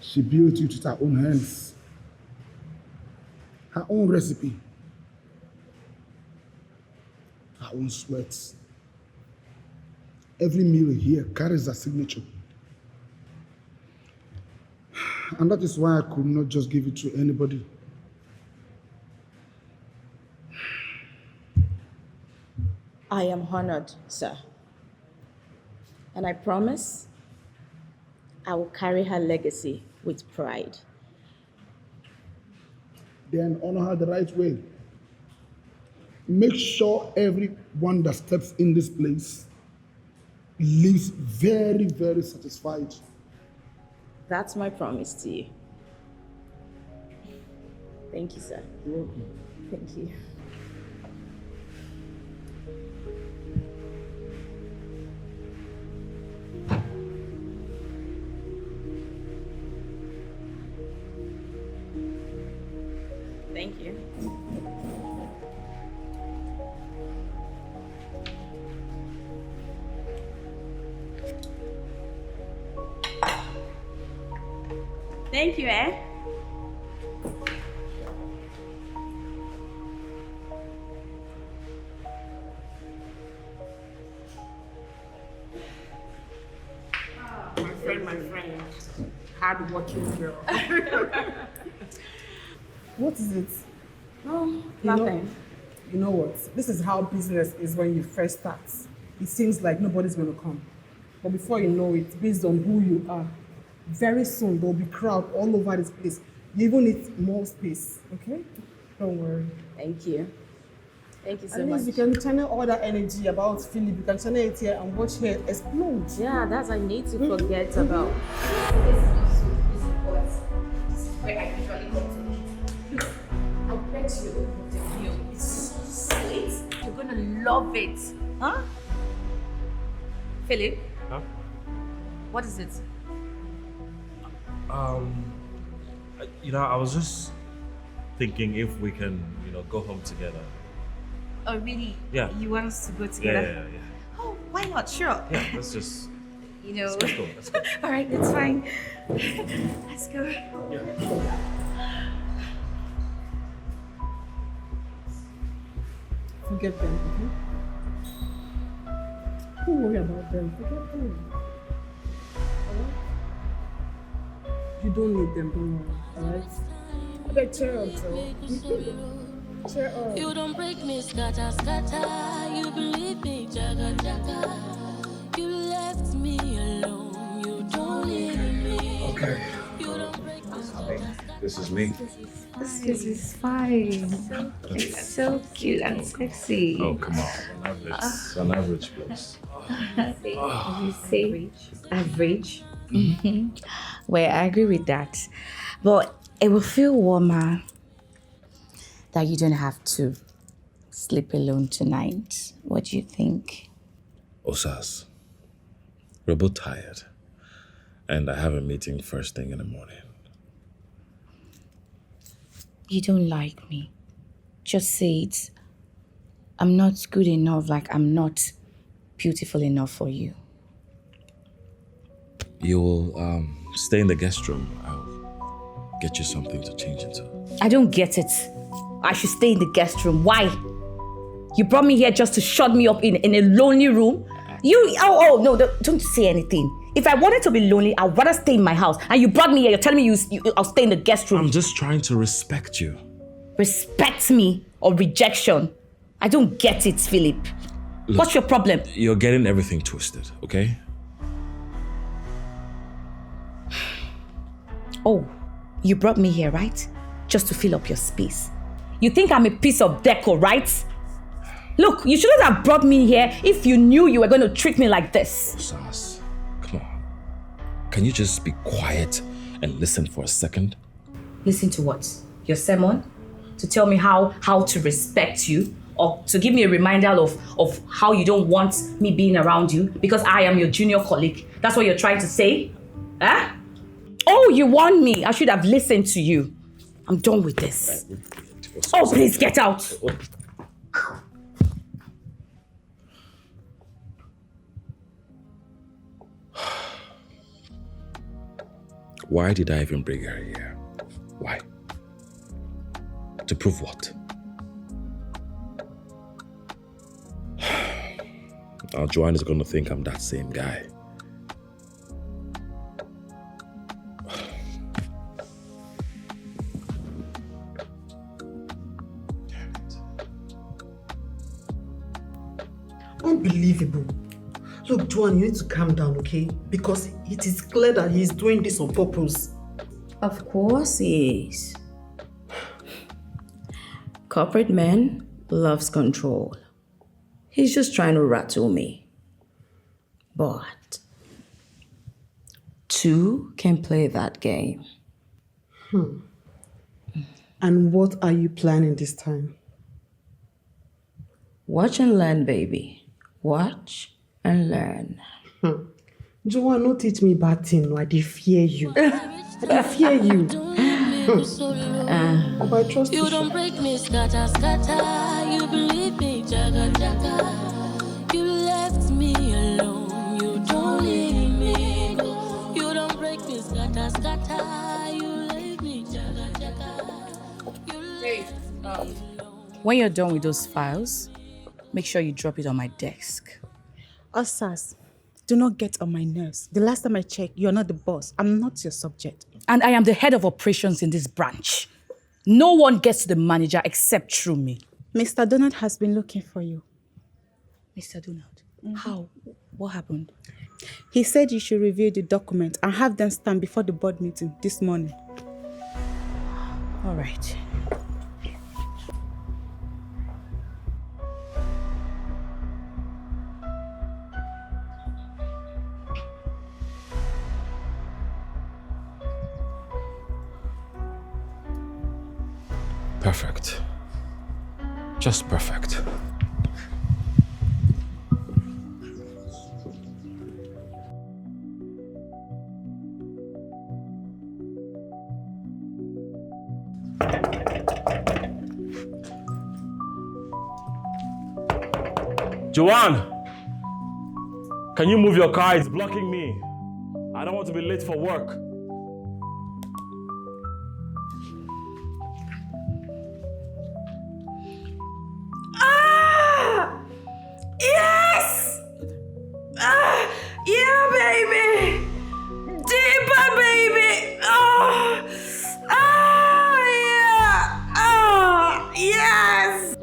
L: She built it with her own hands. Her own recipe. Her own sweat. Every meal here carries a signature. And that is why I could not just give it to anybody.
A: I am honored, sir. And I promise I will carry her legacy with pride.
L: Then honor her the right way. Make sure everyone that steps in this place leaves very, very satisfied.
A: That's my promise to you. Thank you, sir.
L: You're welcome.
A: Thank you. Thank you. Thank you, eh?
J: My friend. Hard-working girl. What is it?
A: Oh, nothing.
J: You know what? This is how business is when you first start. It seems like nobody's going to come. But before you know it, based on who you are, very soon there'll be crowd all over this place. You even need more space, okay? Don't worry.
A: Thank you. Thank you so
J: At
A: much.
J: least you can channel all that energy about Philip. You can channel it here and watch her explode.
A: Yeah, that's I need to forget about.
E: Where I usually go to eat. I bet you the meal is so sweet. You're gonna love it. Huh? Philip?
B: Huh?
E: What is it?
B: I was just thinking if we can, go home together.
E: Oh, really?
B: Yeah.
E: You want us to go together?
B: Yeah.
E: Oh, why not? Sure.
B: Yeah, let's just.
E: Let's
B: go.
E: All right, that's fine. Let's go.
B: Yeah.
J: Forget them, okay? Don't worry about them. Forget them. Alright? You don't need them, don't worry. Alright? Okay, cheer up, so. Cheer up.
C: You don't break me, scatter, scatter. You believe me, jaga, jaga. You left me alone. You don't leave me.
B: Okay.
C: You don't break me,
B: This is me.
J: This is fine.
E: This is fine. It's so cute and sexy.
B: Oh, come on. On average, please.
E: You say average? Well, I agree with that. But it will feel warmer that you don't have to sleep alone tonight. What do you think?
B: Osas, we're both tired. And I have a meeting first thing in the morning.
E: You don't like me. Just say it. I'm not good enough, like I'm not beautiful enough for you.
B: You will stay in the guest room. I'll get you something to change into.
E: I don't get it. I should stay in the guest room. Why? You brought me here just to shut me up in a lonely room? No, don't say anything. If I wanted to be lonely, I'd rather stay in my house. And you brought me here, you're telling me I'll stay in the guest room.
B: I'm just trying to respect you.
E: Respect me or rejection? I don't get it, Philip.
B: Look,
E: what's your problem?
B: You're getting everything twisted, okay?
E: Oh, you brought me here, right? Just to fill up your space. You think I'm a piece of deco, right? Look, you shouldn't have brought me here if you knew you were going to treat me like this.
B: Osas, come on. Can you just be quiet and listen for a second?
E: Listen to what? Your sermon? To tell me how to respect you? Or to give me a reminder of how you don't want me being around you because I am your junior colleague? That's what you're trying to say? Huh? Oh, you want me? I should have listened to you. I'm done with this. Oh, please get out.
B: Why did I even bring her here? Why? To prove what? Now Joanne is going to think I'm that same guy.
J: Unbelievable. Look, Joanne, you need to calm down, okay? Because it is clear that he is doing this on purpose.
A: Of course he is. Corporate man loves control. He's just trying to rattle me. But two can play that game.
J: And what are you planning this time?
A: Watch and learn, baby. Watch and learn.
J: Joanne, don't teach me bad thing. No, I dey fear you. I dey fear you. But I trust you.
C: You don't break me, scatter, scatter. You believe me, jaga, jaga. You left me alone. You don't leave me go. You don't break me, scatter, scatter. You leave me, jaga, jaga.
E: Hey, when you're done with those files, make sure you drop it on my desk.
F: Osas, do not get on my nerves. The last time I checked, you're not the boss. I'm not your subject.
E: And I am the head of operations in this branch. No one gets to the manager except through me.
F: Mr. Donald has been looking for you.
E: Mr. Donald? How? What happened?
F: He said you should review the document and have them stand before the board meeting this morning.
E: All right.
B: Perfect. Just perfect.
N: Joanne! Can you move your car? It's blocking me. I don't want to be late for work.
A: Yes! Yeah, baby! Deeper, baby! Yeah! Yes!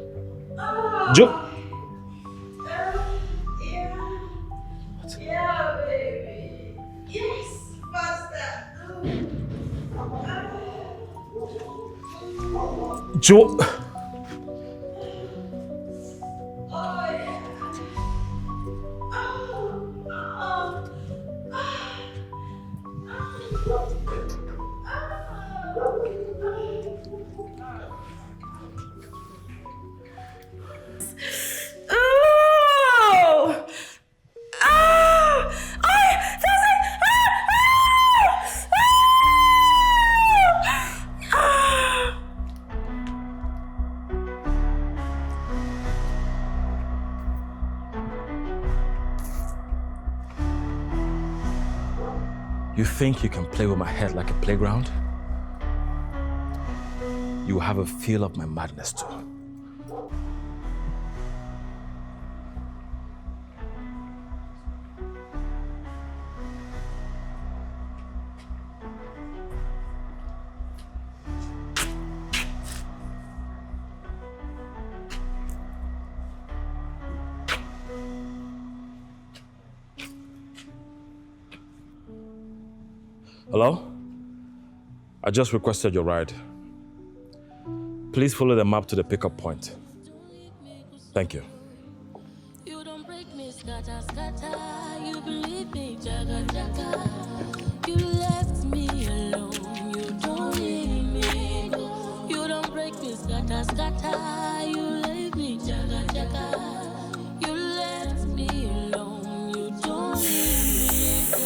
A: Yeah, baby. Yes, faster.
N: Joe. You think you can play with my head like a playground? You will have a feel of my madness too. Hello? I just requested your ride. Please follow the map to the pickup point. Thank you.
C: You don't break me, scatter, scatter. You believe me, jaga, jaga. You left me alone. You don't leave me go. You don't break me, scatter, scatter. You leave me, jaga, jaga. You left me alone. You don't leave me go.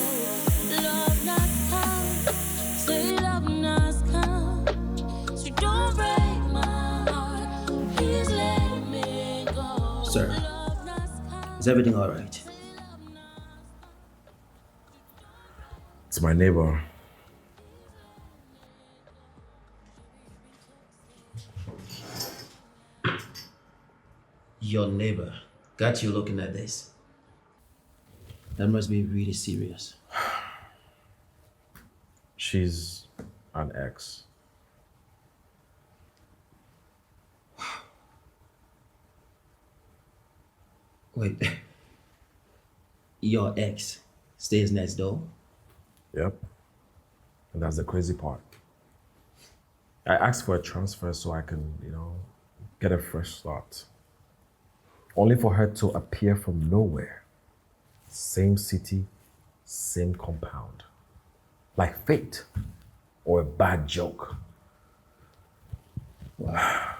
C: Love not come. Say love not come. So don't break my heart. Please let me go.
G: Sir, is everything all right?
B: It's my neighbor.
G: Your neighbor got you looking at this. That must be really serious.
B: She's an ex.
G: Wait. Your ex stays next door?
B: Yep. And that's the crazy part. I asked for a transfer so I can, get a fresh start. Only for her to appear from nowhere. Same city, same compound. Like fate or a bad joke.
G: Wow.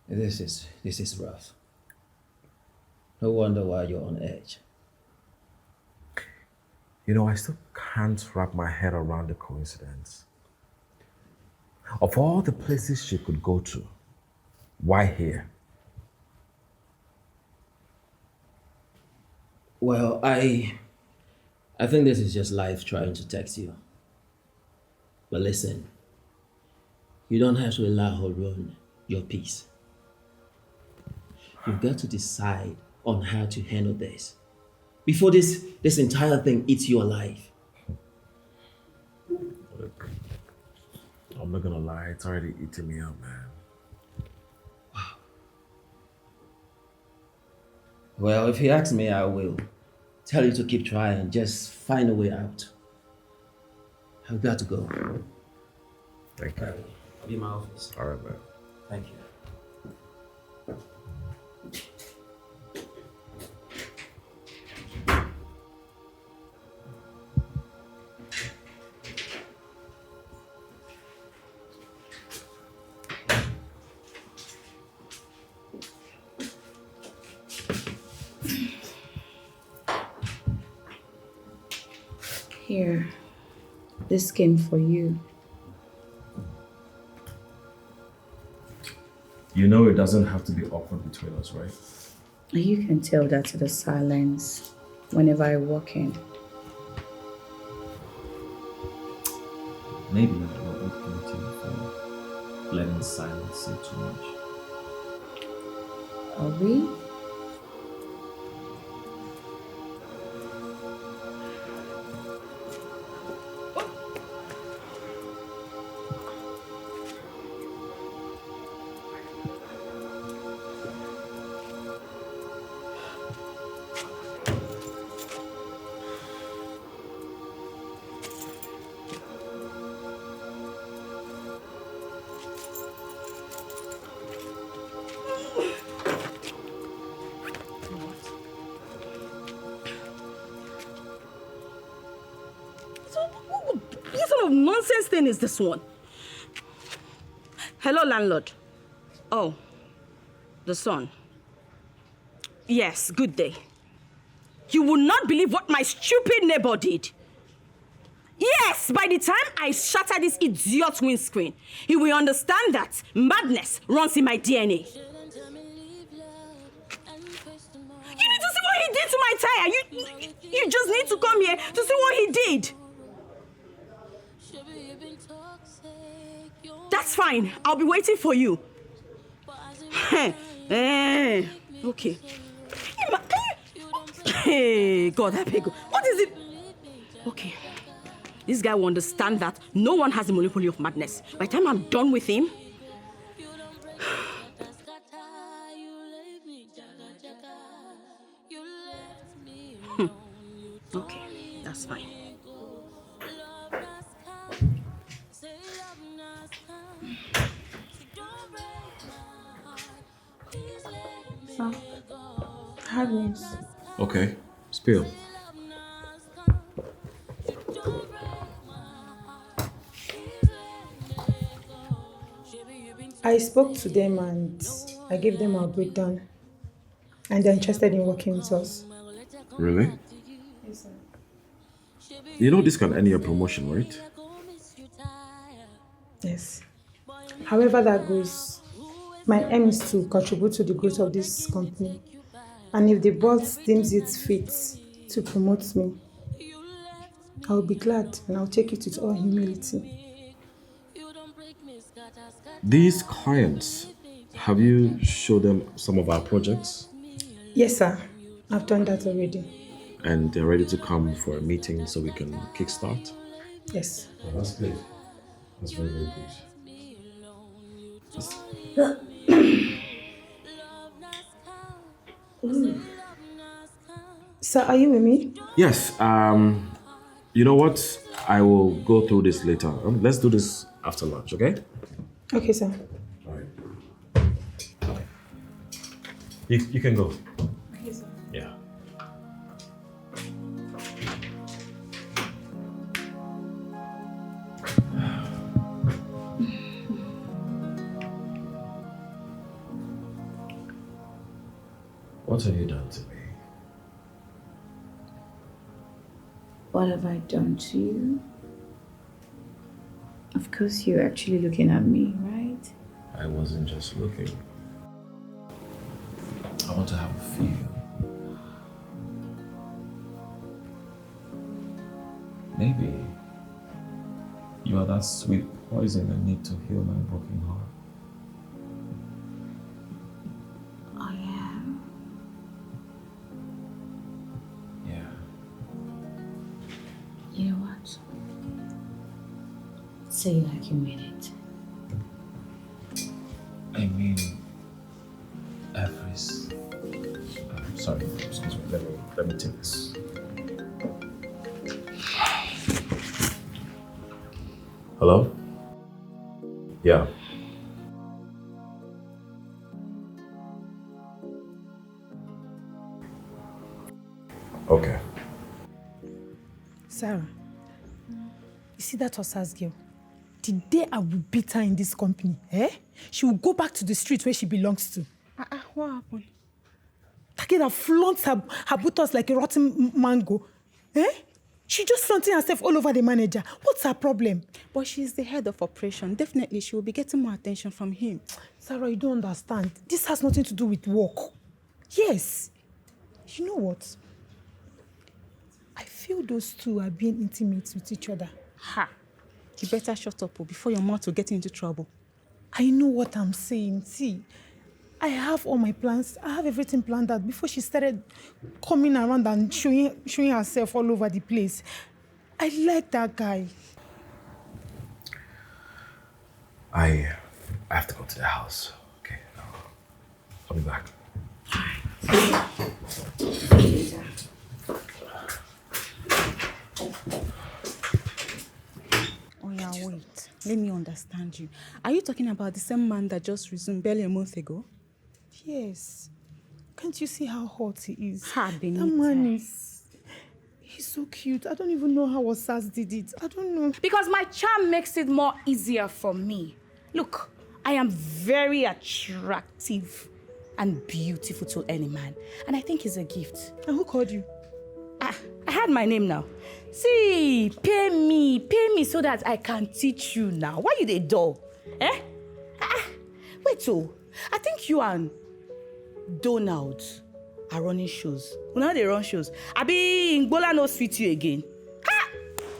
G: This is rough. No wonder why you're on edge.
B: I still can't wrap my head around the coincidence. Of all the places she could go to, why here?
G: Well, I think this is just life trying to text you. But listen, you don't have to allow her ruin your peace. You've got to decide on how to handle this before this entire thing eats you alive.
B: Look, I'm not gonna lie, it's already eating me up, man.
G: Well, if you ask me, I will tell you to keep trying. Just find a way out. I've got to go.
B: Thank you.
G: I'll be in my office.
B: All right, man.
G: Thank you.
E: Here, this came for you.
B: You know it doesn't have to be awkward between us, right?
E: You can tell that to the silence whenever I walk in.
G: Maybe we're both guilty for letting silence say too much.
E: Are we?
A: of nonsense thing is this one? Hello, landlord. Oh, the son. Yes, good day. You will not believe what my stupid neighbor did. Yes, by the time I shatter this idiot's windscreen, he will understand that madness runs in my DNA. You need to see what he did to my tire. You just need to come here to see what he did. That's fine. I'll be waiting for you. Okay. Hey, God, I beg you. What is it? Okay. This guy will understand that no one has the monopoly of madness. By the time I'm done with him... Okay, that's fine.
E: So, hard news.
B: Okay, spill.
F: I spoke to them and I gave them our breakdown. And they're interested in working with us.
B: Really?
F: Yes, sir.
B: You know this can end your promotion, right?
F: Yes. However that goes, my aim is to contribute to the growth of this company. And if the boss deems it fit to promote me, I'll be glad and I'll take it with all humility.
B: These clients, have you showed them some of our projects?
F: Yes, sir. I've done that already.
B: And they're ready to come for a meeting so we can kickstart?
F: Yes.
B: Oh, that's good. That's very, very good.
F: Sir, are you with me?
B: Yes. You know what? I will go through this later. Let's do this after lunch, okay?
F: Okay, sir.
B: All right. You can go.
F: Okay, sir.
B: Yeah. What have you done to me?
E: What have I done to you? Of course, you're actually looking at me, right?
B: I wasn't just looking. I want to have a feel. Maybe you are that sweet poison I need to heal my broken heart.
E: I am.
B: Yeah.
E: You know what? Say it like you mean it.
B: I mean, sorry, excuse me. Let me take this. Hello? Yeah. Okay.
F: Sarah, you see that Osas girl? The day I will beat her in this company, she will go back to the street where she belongs to.
D: What happened?
F: That girl that flaunts her buttocks like a rotten mango. She just flaunting herself all over the manager. What's her problem?
D: But she's the head of operation. Definitely she will be getting more attention from him.
F: Sarah, you don't understand. This has nothing to do with work. Yes. You know what? I feel those two are being intimate with each other.
D: Ha! You better shut up before your mouth will get into trouble.
F: I know what I'm saying. See, I have all my plans. I have everything planned out before she started coming around and showing herself all over the place. I like that guy.
B: I have to go to the house. Okay, I'll be back.
D: Oh yeah, wait. Let me understand you. Are you talking about the same man that just resumed barely a month ago?
F: Yes. Can't you see how hot he is?
D: That
F: man he's is so cute. I don't even know how Osas did it. I don't know.
E: Because my charm makes it more easier for me. Look, I am very attractive and beautiful to any man. And I think it's a gift.
F: And who called you?
E: I had my name now. See, pay me so that I can teach you now. Why you the door? Eh? Wait, so I think you and Donald are running shows. Now they run shows. I be Ngbola no sweet you again.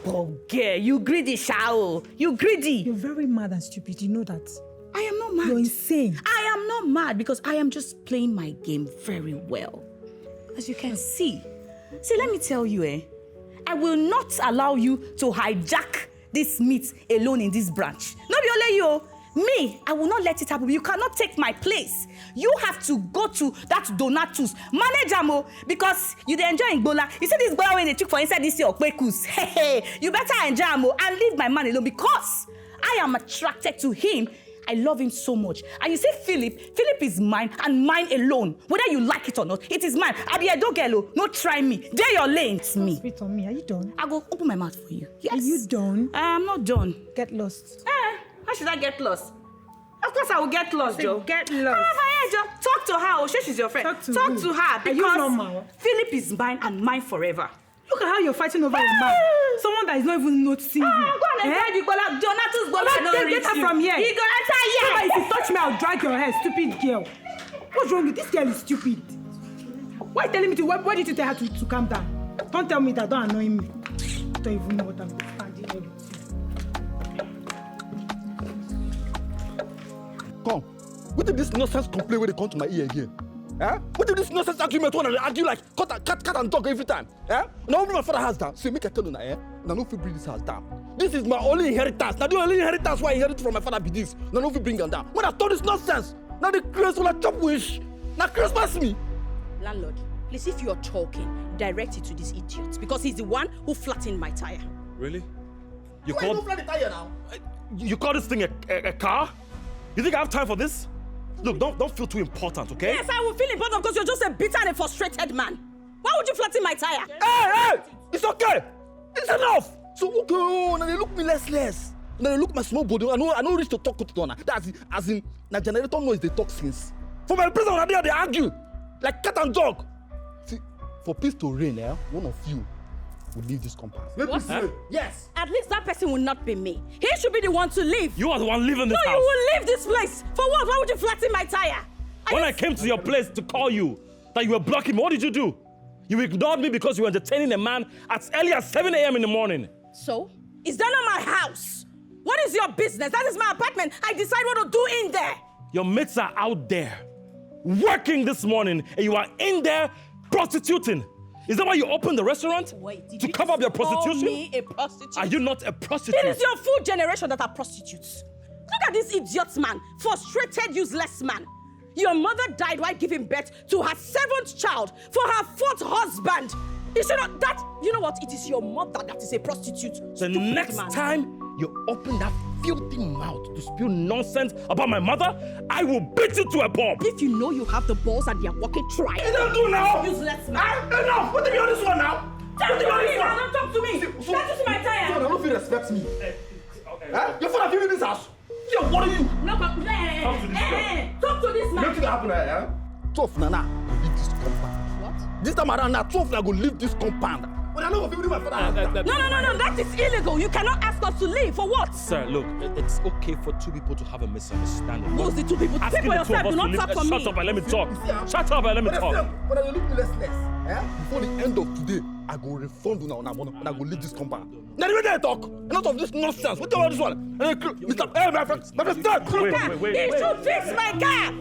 E: Oh, girl, you greedy, Shao. You greedy.
F: You're very mad and stupid. You know that.
E: I am not mad.
F: You're insane.
E: I am not mad because I am just playing my game very well. As you can see. See, let me tell you, I will not allow you to hijack this meat alone in this branch. Not be only you. Me, I will not let it happen. You cannot take my place. You have to go to that Donatus, manage Amo, because you dey enjoy Ngbola. You see this Ngbola when they took for inside this your kwekus. Hey, you better enjoy Amo and leave my man alone because I am attracted to him. I love him so much. And you see Philip is mine and mine alone. Whether you like it or not, it is mine. Abia Dogelo, no try me. Dare your lane. It's me.
F: Spit on me. Are you done?
E: I go open my mouth for you. Yes.
F: Are you done?
E: I am not done.
F: Get lost.
E: How should I get lost? Of course I will get lost, Joe.
F: Get lost.
E: Joe. Talk to her. Sure, she's your friend.
F: Talk to
E: her
F: because you normal?
E: Philip is mine and mine forever.
F: Look at how you're fighting over a man. Someone that is not even noticing you.
E: Go on and tell you, Donatus Bola.
F: Get her from here.
E: He go enter here.
F: If you touch me, I'll drag your hair, stupid girl. What's wrong with this girl? Is stupid. Why are you telling me to? Why did you tell her to calm down? Don't tell me that. Don't annoy me. I don't even know what I'm standing here with.
K: Come. What did this nonsense complaint when they come to my ear again? Eh? What did this nonsense argument when they argue like cat and dog every time? Eh? Now my father has down. See, make I tell you now, eh? Now no fit bring this house down. This is my only inheritance. Now the only inheritance why I inherit from my father be this. Now no fit bring them down. When I told this nonsense, now the Christ will chop wish. Now Christmas me.
O: Landlord, please, if you're talking, direct it to this idiot because he's the one who flattened my tire.
N: Really? You
K: Why you don't flat the tire now?
N: You call this thing a car? You think I have time for this? Look, don't feel too important, okay?
O: Yes, I will feel important because you're just a bitter and a frustrated man. Why would you flatten my tire?
K: Hey! It's okay! It's enough! So, okay, now they look me less. Now they look my small body. I know reach to talk to Donna. That's as in, na generator noise they talk since. For my present, they argue. Like cat and dog. See, for peace to reign, one of you will leave this compound.
O: What?
K: Yes.
O: At least that person will not be me. He should be the one to leave.
N: You are the one leaving this house.
O: No, you will leave this place. For what? Why would you flatten my tire?
N: When I came to your place to call you, that you were blocking me, what did you do? You ignored me because you were entertaining a man as early as 7 a.m. in the morning.
O: So? Is that not my house? What is your business? That is my apartment. I decide what to do in there.
N: Your mates are out there working this morning and you are in there prostituting. Is that why you opened the restaurant?
O: Wait,
N: to cover up your prostitution?
O: Call me a prostitute?
N: Are you not a prostitute?
O: It is your full generation that are prostitutes. Look at this idiot man, frustrated, useless man. Your mother died while giving birth to her 7th child for her 4th husband. You should not that. You know what? It is your mother that is a prostitute.
N: The next time you open that filthy mouth to spew nonsense about my mother, I will beat you to a pulp.
O: If you know you have the balls and they are walking, try.
K: You don't do now.
O: Useless man.
K: Enough. What do you on this one now?
O: Talk to me. Don't talk to me. Don't see my tire.
K: So I don't feel respect me. Your father gave you this house. Yeah, what are you?
O: No, talk to this man.
K: Nothing happen here. 12 Nana, leave this compound.
O: What?
K: This time around now, 12 Nana go leave this compound. When I know what people do my father.
O: No, that is illegal. You cannot ask us to leave. For what?
N: Sir, look, it's okay for two people to have a misunderstanding.
O: Who's the two people? Speak for yourself. Do not talk for me.
N: Shut up and let me talk. Shut up and let me talk.
K: When I look less, before the end of today, I go refund you now and I go leave this compound. Now the way they talk, enough of this nonsense. What do you want this one? Mr. Hey, my friend, stop.
O: Wait. He should fix my car.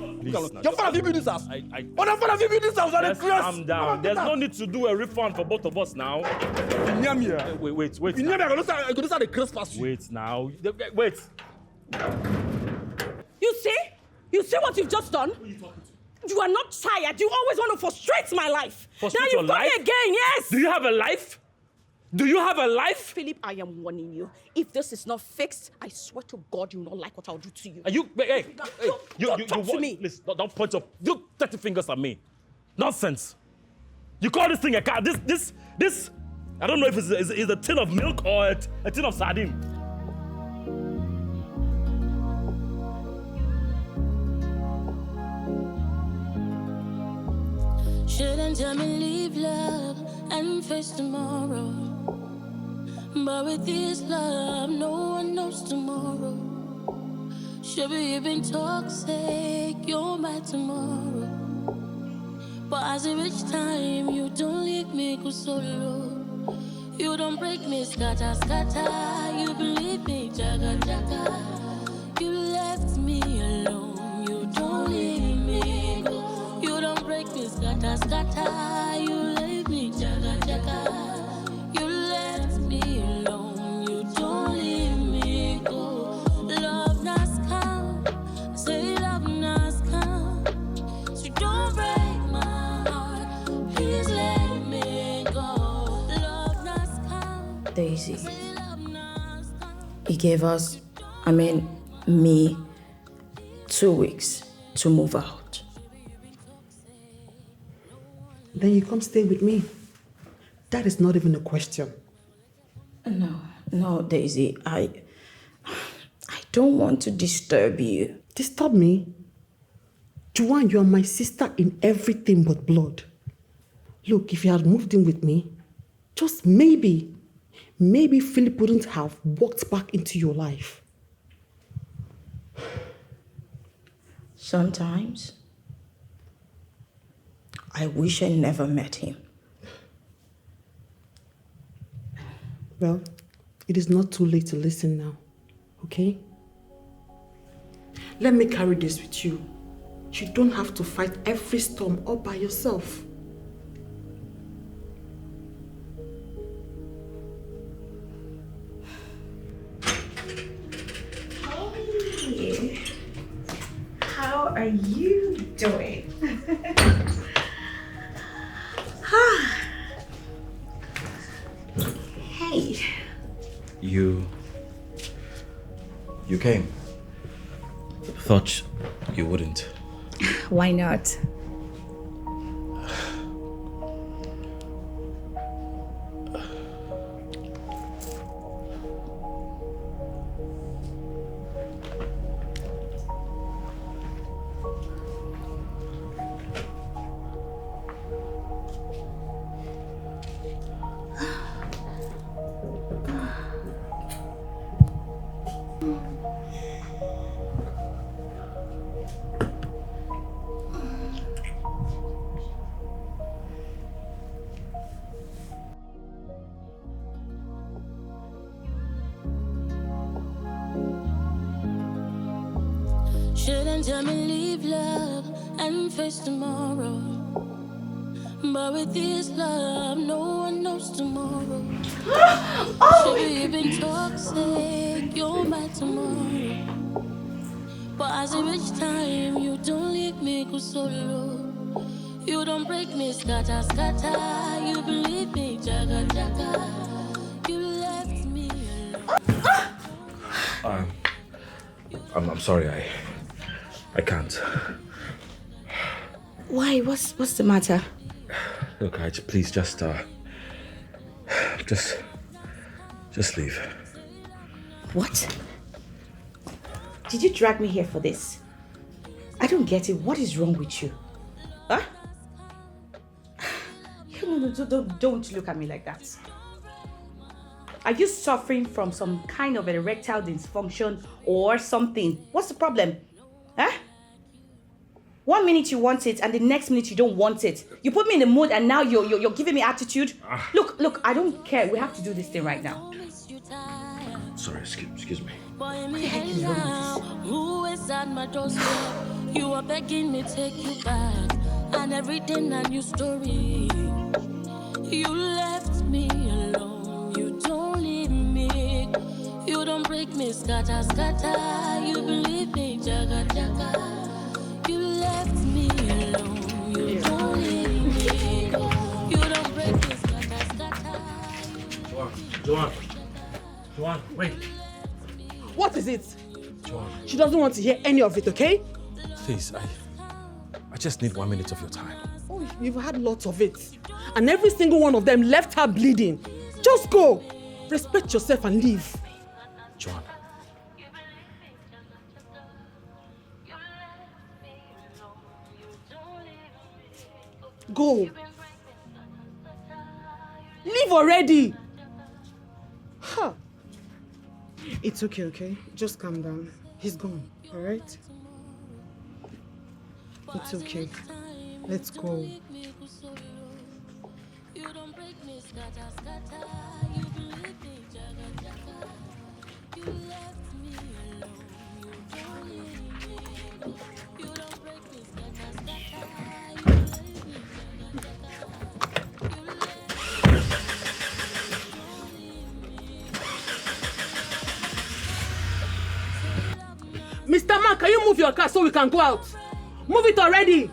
K: Your father give you this house. Your father give you this house.
N: Let's calm down. There's no need to do a refund for both of us now. Wait.
K: You never go to start the Christmas.
N: Wait now. Wait.
O: You see what you've just done?
N: Who are you talking to?
O: You are not tired. You always want to frustrate my life.
N: Frustrate
O: now
N: your life?
O: Now you've come again, yes.
N: Do you have a life? Do you have a life?
O: Philip, I am warning you. If this is not fixed, I swear to God you will not like what I'll do to you.
N: Are you... Hey.
O: Don't talk to me.
N: Listen, don't point up. You 30 fingers at me. Nonsense. You call this thing a car. This I don't know if it's a tin of milk or a tin of sardine.
C: Shouldn't tell me leave love and face tomorrow. But with this love, no one knows tomorrow. Should be even toxic, you're my tomorrow. But as a rich time, you don't leave me go solo. You don't break me, scatter, scatter. You believe me, jaga, jaga. You left me alone, you don't leave me go. You don't break me, scatter, scatter. You leave me, jaga, jaga. You left me alone, you don't leave me go. Love nas come, say love nas come. So don't break my heart, please let me go. Love nas come.
A: Daisy, he gave us, me, 2 weeks to move out.
J: Then you come stay with me. That is not even a question.
A: No, Daisy, I don't want to disturb you.
J: Disturb me? Joanne, you are my sister in everything but blood. Look, if you had moved in with me, just maybe Philip wouldn't have walked back into your life.
A: Sometimes, I wish I never met him.
J: Well, it is not too late to listen now, okay? Let me carry this with you. You don't have to fight every storm all by yourself.
E: Hey, how are you doing? Hey.
B: You came. Thought you wouldn't.
E: Why not?
C: Shouldn't tell me leave love and face tomorrow. But with this love, no one knows tomorrow. Should be even toxic, you're my tomorrow. But as a rich time, you don't leave me go solo. You don't break me, scatter, scatter. You believe me, jaga, jaga. You left me alone.
B: I'm sorry, I can't.
E: Why? What's the matter?
B: Look, please just leave.
E: What? Did you drag me here for this? I don't get it. What is wrong with you? Huh? No, don't look at me like that. Are you suffering from some kind of erectile dysfunction or something? What's the problem? Huh? 1 minute you want it and the next minute you don't want it. You put me in the mood and now you're giving me attitude. Look, I don't care. We have to do this thing right now.
B: Sorry, excuse me.
C: Boy, me hell now. Who is at my doorstep? You are begging me take you back, and everything a new story. You left me alone. You don't leave me. You don't break me, scatter, scatter. You believe me, jaga, jaga. You left me alone. You don't leave me. You don't break me, scatter, scatter.
P: Joanne, wait.
J: What is it?
B: Joanne.
J: She doesn't want to hear any of it, okay?
B: Please, I just need 1 minute of your time.
J: Oh, you've had lots of it. And every single one of them left her bleeding. Just go. Respect yourself and leave.
B: Joanna.
J: Go. Leave already. Huh. It's okay, okay? Just calm down. He's gone, alright? It's okay. Let's go. Mr. Man, can you move your car so we can go out? Move it already!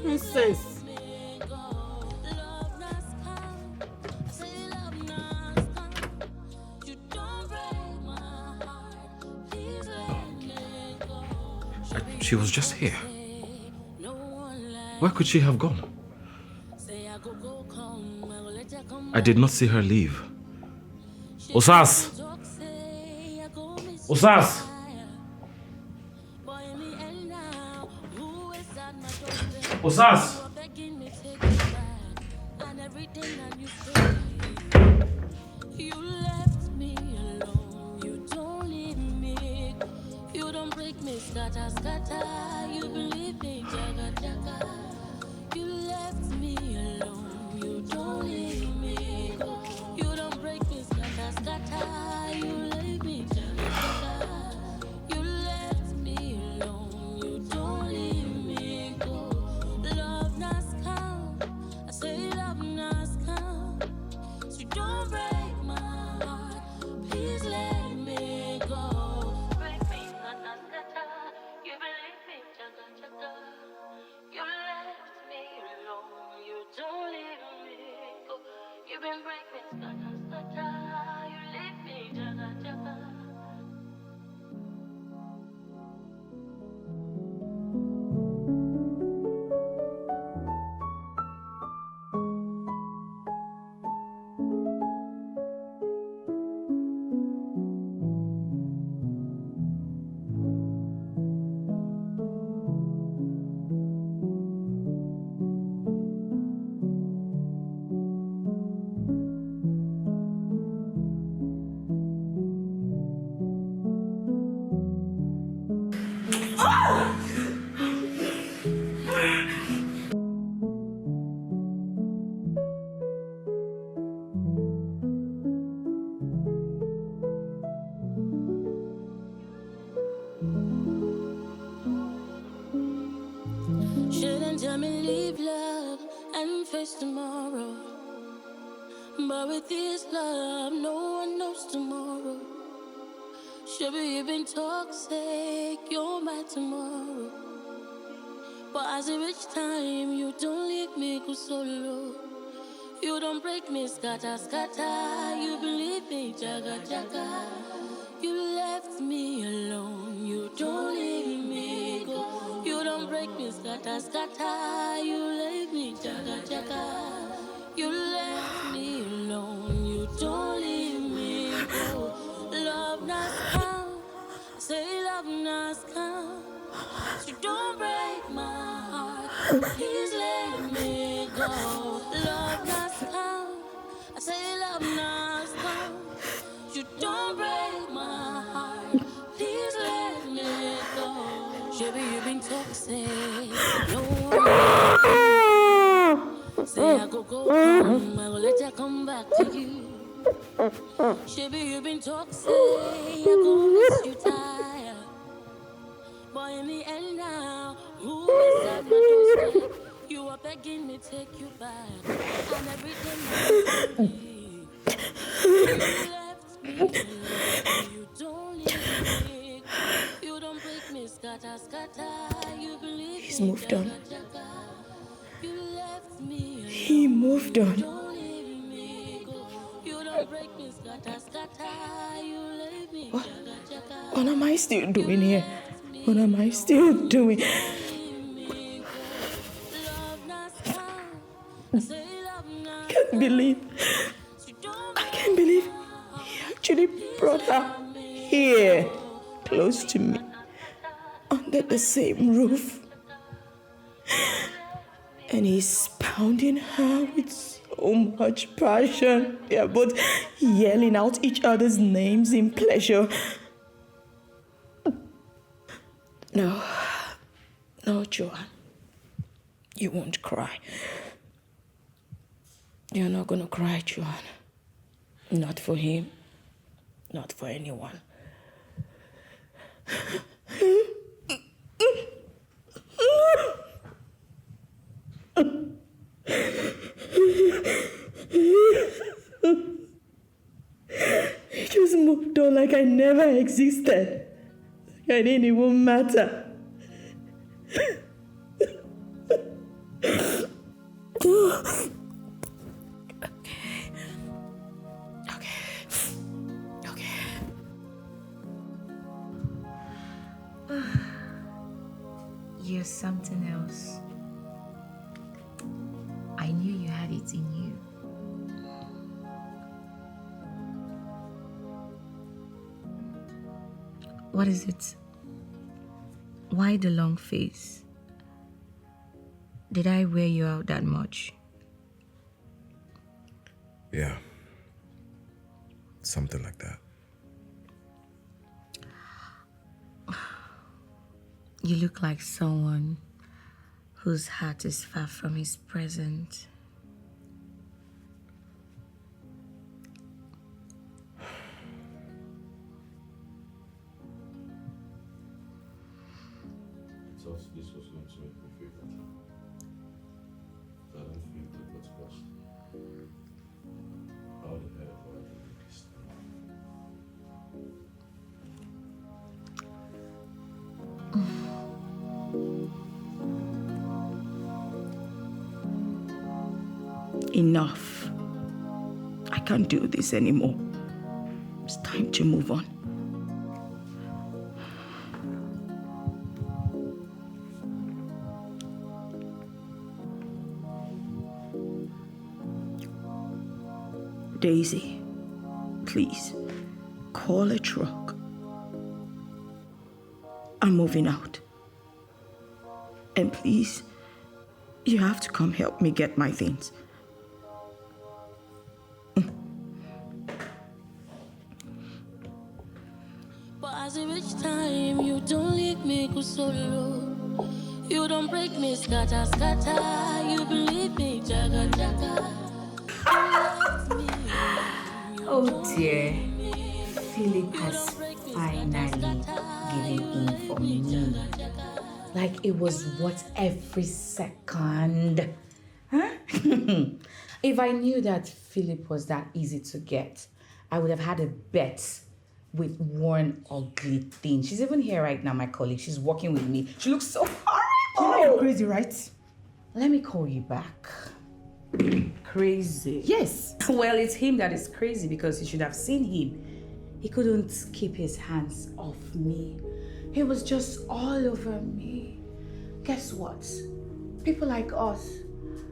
J: Nonsense.
B: She was just here. Where could she have gone? I did not see her leave. Osas! Osas! Osas!
C: Scatter, scatter, you believe me, jaga, jaga. You left me alone, you don't leave me go. You don't break me, scatter, scatter, you leave me, jaga, jaga. You left me alone, you don't leave me go. Love not come, I say love not come. So don't break my heart, please let me go. Break me, scatter, scatter. You believe me, jaga, jaga. You left me alone, you don't leave me go. You've been breaking, scatter, scatter. You leave me, jaga, jaga. Shouldn't tell me leave love and face tomorrow. But with this love, no one knows tomorrow. Should be even toxic, you're my tomorrow. But as I reach time, you don't leave me go solo. You don't break me, scatter, scatter. You believe me, jaga, jaga. You left me alone, you don't leave me go. You don't break me, scatter, scatter. You leave me, jaga, jaga. You left me alone, you don't leave me go. Love not come, I say love not come. So don't break my heart, please let me go. Love not come, I say love not come. You don't break my heart, please let me go. Shabby, you've been toxic, no one. Say I go home, I will let you come back to you. Shabby, you've been toxic, I go miss you tired. Boy, in the end now, who is at my doorstep? You are begging me take you back, and everything you me. You left me alone, you don't leave me. You don't break me, scatter, scatter. You believe
A: He's
C: me,
A: moved on.
C: jaga, jaga. You left me alone,
A: He moved on.
C: don't leave me go. You don't break me, scatter, scatter. You leave me, jaga, jaga.
A: What am I still doing here? What am I still doing? Can't believe. I brought her here, close to me, under the same roof. And he's pounding her with so much passion. They are both yelling out each other's names in pleasure. No, Joanne. You won't cry. You're not gonna cry, Joanne. Not for him. Not for anyone. He just moved on like I never existed. Like I didn't even matter.
E: You're something else. I knew you had it in you. What is it? Why the long face? Did I wear you out that much?
B: Yeah. Something like that.
E: You look like someone whose heart is far from his present.
B: So this was going to make me feel better. I don't feel good, what's worse. I only heard what I did this.
A: Enough. I can't do this anymore. It's time to move on. Daisy, please, call a truck. I'm moving out. And please, you have to come help me get my things.
C: But as it reach time, you don't leave me go solo. You don't break me, scatter, scatter. You believe me, jaga, jaga.
E: Oh dear, Philip has finally given in for me. Like it was worth every second. Huh? If I knew that Philip was that easy to get, I would have had a bet with one ugly thing. She's even here right now, my colleague. She's working with me. She looks so horrible.
F: You know you're crazy, right?
E: Let me call you back. Crazy?
F: Yes.
E: Well, it's him that is crazy because you should have seen him. He couldn't keep his hands off me. He was just all over me. Guess what? People like us,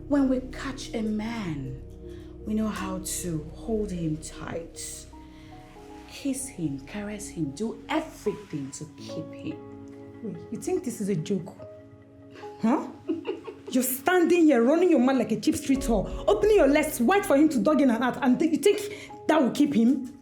E: when we catch a man, we know how to hold him tight, kiss him, caress him, do everything to keep him.
F: Wait, you think this is a joke? Huh? You're standing here running your mouth like a cheap street whore, opening your legs wide for him to dug in and out, and you think that will keep him?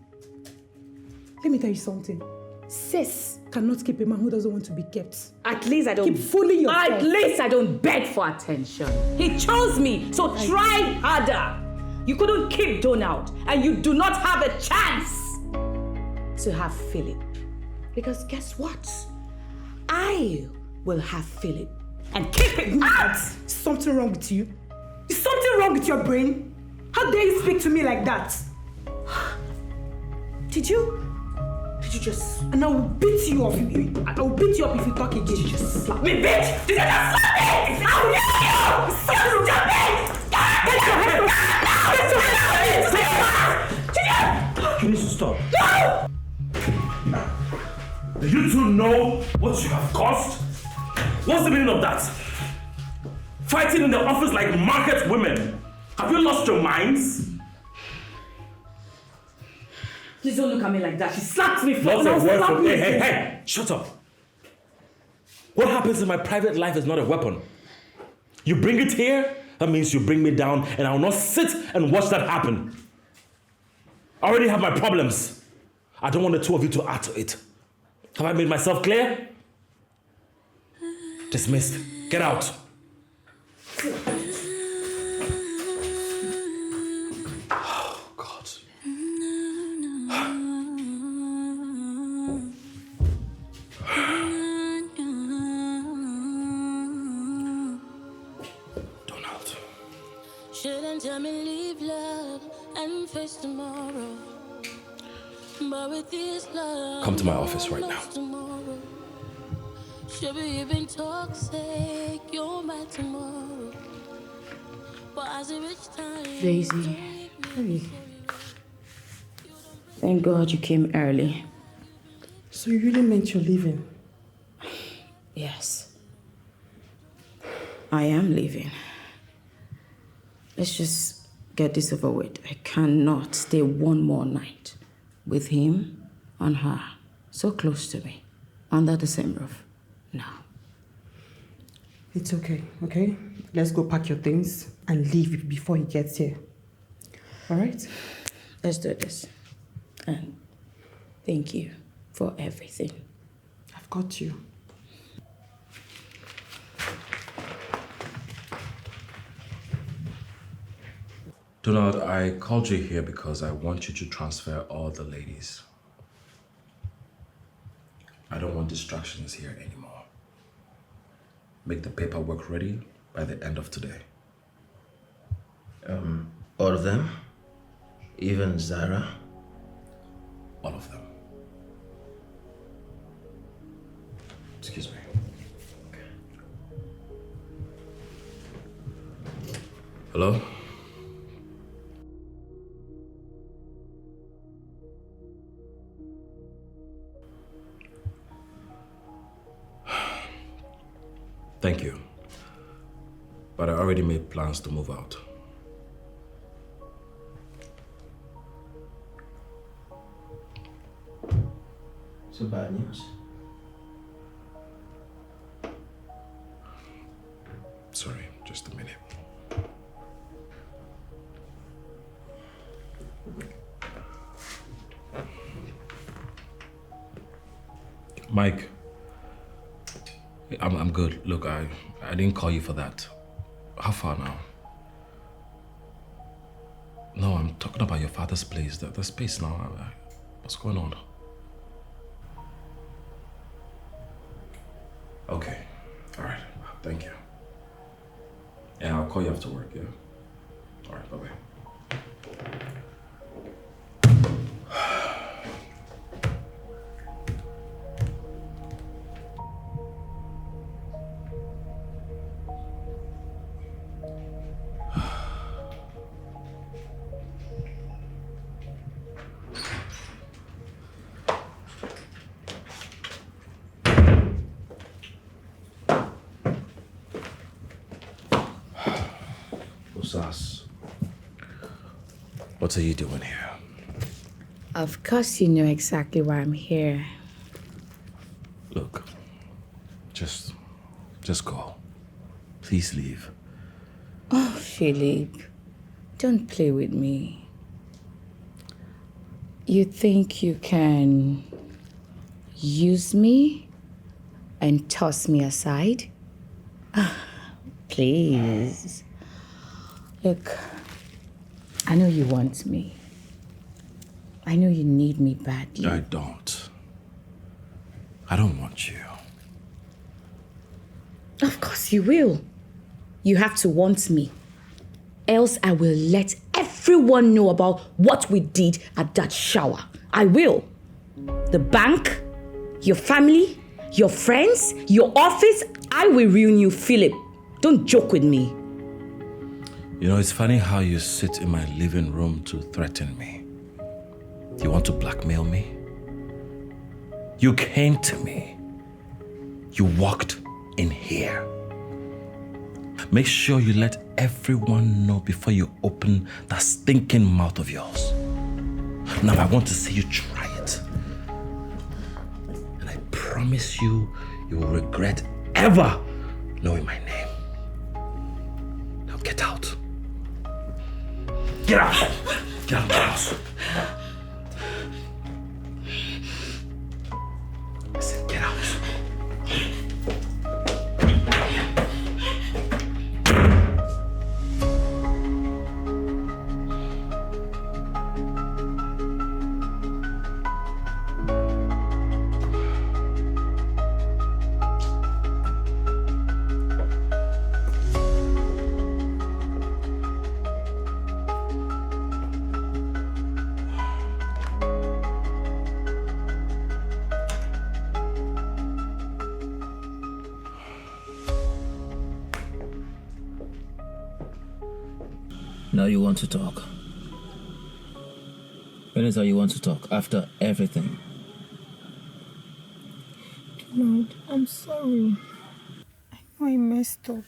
F: Let me tell you something. Sex cannot keep a man who doesn't want to be kept.
E: At least I don't...
F: Keep fooling yourself.
E: At least I don't beg for attention. He chose me, so try harder. You couldn't keep Donald, and you do not have a chance to have Philip. Because guess what? I will have Philip and keep it out.
F: Something wrong with you? Is something wrong with your brain? How dare you speak to me like that? Did you just... And I will beat you up. I will beat you up if you talk again. Did you just slap me, bitch? Did you just slap me? How dare you? Stop it! Get your head off!
P: You need to stop.
F: No!
P: Do you two know what you have caused? What's the meaning of that? Fighting in the office like market women. Have you lost your minds?
O: Please don't look at me like that. She slapped me.
N: Not a word from me. Hey, shut up. What happens in my private life is not a weapon. You bring it here, that means you bring me down, and I will not sit and watch that happen. I already have my problems. I don't want the two of you to add to it. Have I made myself clear? Dismissed. Get out. Oh, God.
C: Shouldn't tell me leave love and face tomorrow. But with this love,
N: come to my office right now.
C: Tomorrow. Should be even toxic, you're my tomorrow. But as a rich time,
A: Daisy, hey. Thank God you came early.
J: So you really meant you're leaving?
A: Yes. I am leaving. Let's just get this over with. I cannot stay one more night with him and her so close to me under the same roof. No.
J: It's okay, okay? Let's go pack your things and leave before he gets here. All right?
A: Let's do this. And thank you for everything.
J: I've got you.
B: Donald, I called you here because I want you to transfer all the ladies. I don't want distractions here anymore. Make the paperwork ready by the end of today.
G: All of them? Even Zara?
B: All of them. Excuse me. Hello? Thank you. But I already made plans to move out.
G: So bad news.
B: Sorry, just a minute. Mike, I'm good. Look, I didn't call you for that. How far now? No, I'm talking about your father's place, the space now. What's going on? Okay, all right, thank you. Yeah, I'll call you after work, yeah? All right, bye-bye. What are you doing here?
E: Of course you know exactly why I'm here.
B: Look, just go. Please leave.
E: Oh, Philip, don't play with me. You think you can use me and toss me aside? Please. Look, I know you want me. I know you need me badly.
B: I don't. I don't want you.
E: Of course you will. You have to want me. Else I will let everyone know about what we did at that shower. I will. The bank, your family, your friends, your office, I will ruin you, Philip. Don't joke with me.
B: You know, it's funny how you sit in my living room to threaten me. You want to blackmail me? You came to me. You walked in here. Make sure you let everyone know before you open that stinking mouth of yours.
N: Now I want to see you try it. And I promise you, you will regret ever knowing my name. Now get out. Get out! Get out of the house. I said get out.
G: Now you want to talk. When is that you want to talk? After everything.
F: Lord, I'm sorry. I know I messed up.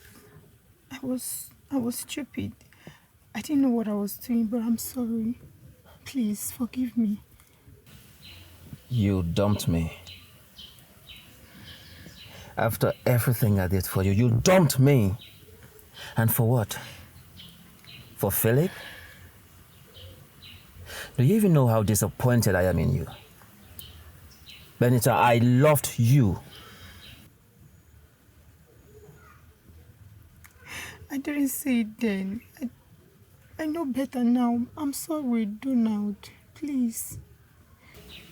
F: I was stupid. I didn't know what I was doing, but I'm sorry. Please forgive me.
G: You dumped me. After everything I did for you, you dumped me. And for what? For Philip? Do you even know how disappointed I am in you? Benita, I loved you.
F: I didn't say it then. I know better now. I'm sorry, do not. Please.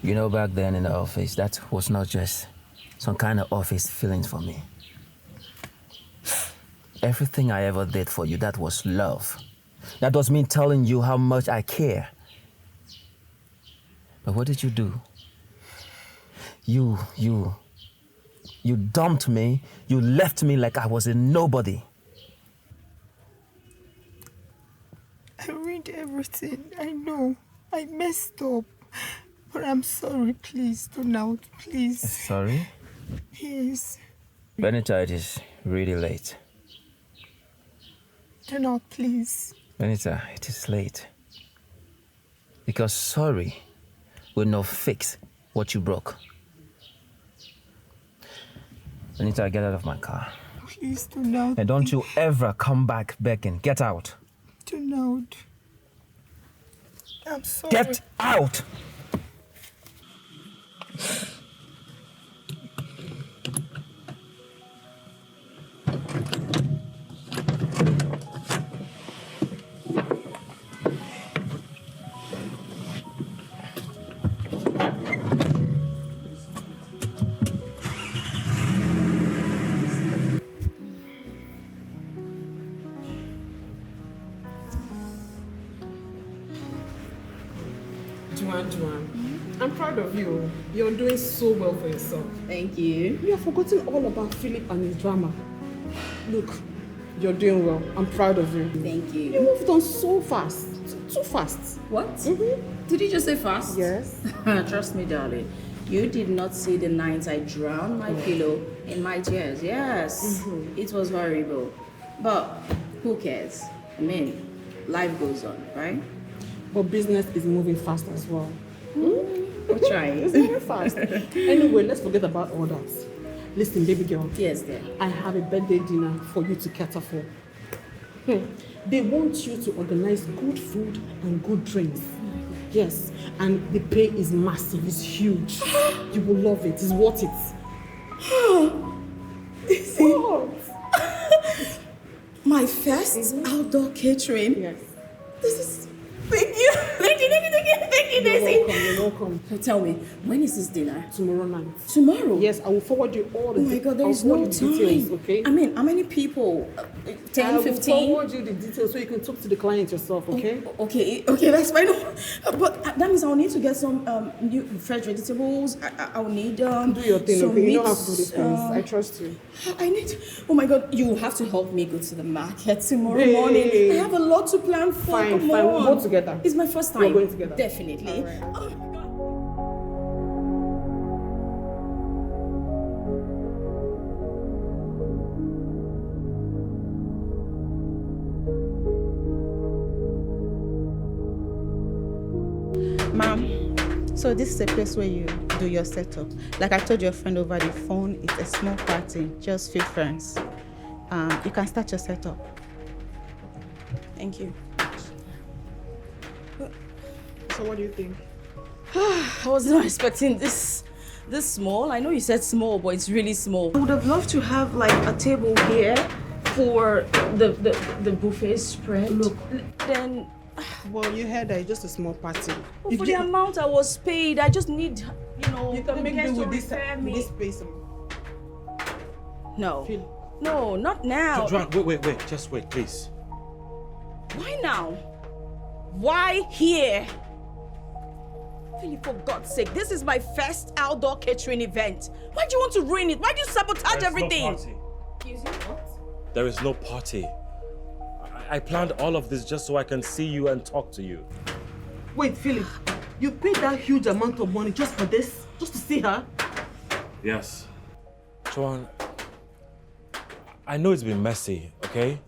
G: You know, back then in the office, that was not just some kind of office feelings for me. Everything I ever did for you, that was love. That was me telling you how much I care. But what did you do? You dumped me. You left me like I was a nobody.
F: I ruined everything. I know. I messed up. But I'm sorry. Please, do not. Please.
G: Sorry?
F: Yes.
G: Benita, it is really late.
F: Do not, please.
G: Benita, it is late. Because sorry will not fix what you broke. Benita, get out of my car.
F: Please do not.
G: And don't you ever come back begging. Get out.
F: Do not. I'm sorry.
G: Get out!
J: Juan, I'm proud of you. You're doing so well for yourself.
A: Thank you.
J: You have forgotten all about Philip and his drama. Look, you're doing well. I'm proud of you.
A: Thank you.
J: You moved on so fast. Too fast.
A: What? Did you just say fast?
J: Yes.
A: Trust me, darling. You did not see the nights I drowned my pillow in my tears. Yes. It was horrible. But who cares? I mean, life goes on, right?
J: But business is moving fast as well.
A: We're trying.
J: It's moving fast. Anyway, let's forget about all that. Listen, baby girl.
A: Yes, dear.
J: I have a birthday dinner for you to cater for. They want you to organize good food and good drinks. Yes, and the pay is massive, it's huge. You will love it, it's worth it.
A: What? My first outdoor catering?
J: Yes.
A: This is... Thank you, Daisy.
J: You're welcome.
A: So tell me, when is this dinner?
J: Tomorrow night.
A: Tomorrow?
J: Yes, I will forward you all the
A: Oh my God, there is no time.
J: details, okay?
A: I mean, how many people? 10, 15?
J: I will forward you the details so you can talk to the client yourself, okay?
A: Okay, that's fine. But that means I'll need to get some new fresh vegetables. I'll need
J: do your thing,
A: some
J: okay?
A: meat,
J: You don't have to do these things. I trust you.
A: I need. Oh my God, you have to help me go to the market tomorrow morning. I have a lot to plan for.
J: Fine,
A: Come
J: we'll
A: on.
J: go together.
A: It's my first time.
J: We're going together.
A: Definitely. Mom.
D: So this is a place where you do your setup. Like I told your friend over the phone, it's a small party, just few friends. You can start your setup.
A: Thank you.
J: So what do you think?
A: I was not expecting this small. I know you said small, but it's really small. I would have loved to have like a table here for the buffet spread.
J: Look.
A: Then
J: Well, you heard that it's just a small party.
A: for the amount I was paid, I just need,
J: You can make do with this space.
A: No. No, not now.
N: Joanne, wait. Just wait, please.
A: Why now? Why here? Philip, for God's sake, this is my first outdoor catering event. Why do you want to ruin it? Why do you sabotage everything?
N: Excuse me, what? There is no party. I planned all of this just so I can see you and talk to you.
J: Wait, Philip, you paid that huge amount of money just for this? Just to see her?
N: Yes. Joanne, I know it's been messy, okay?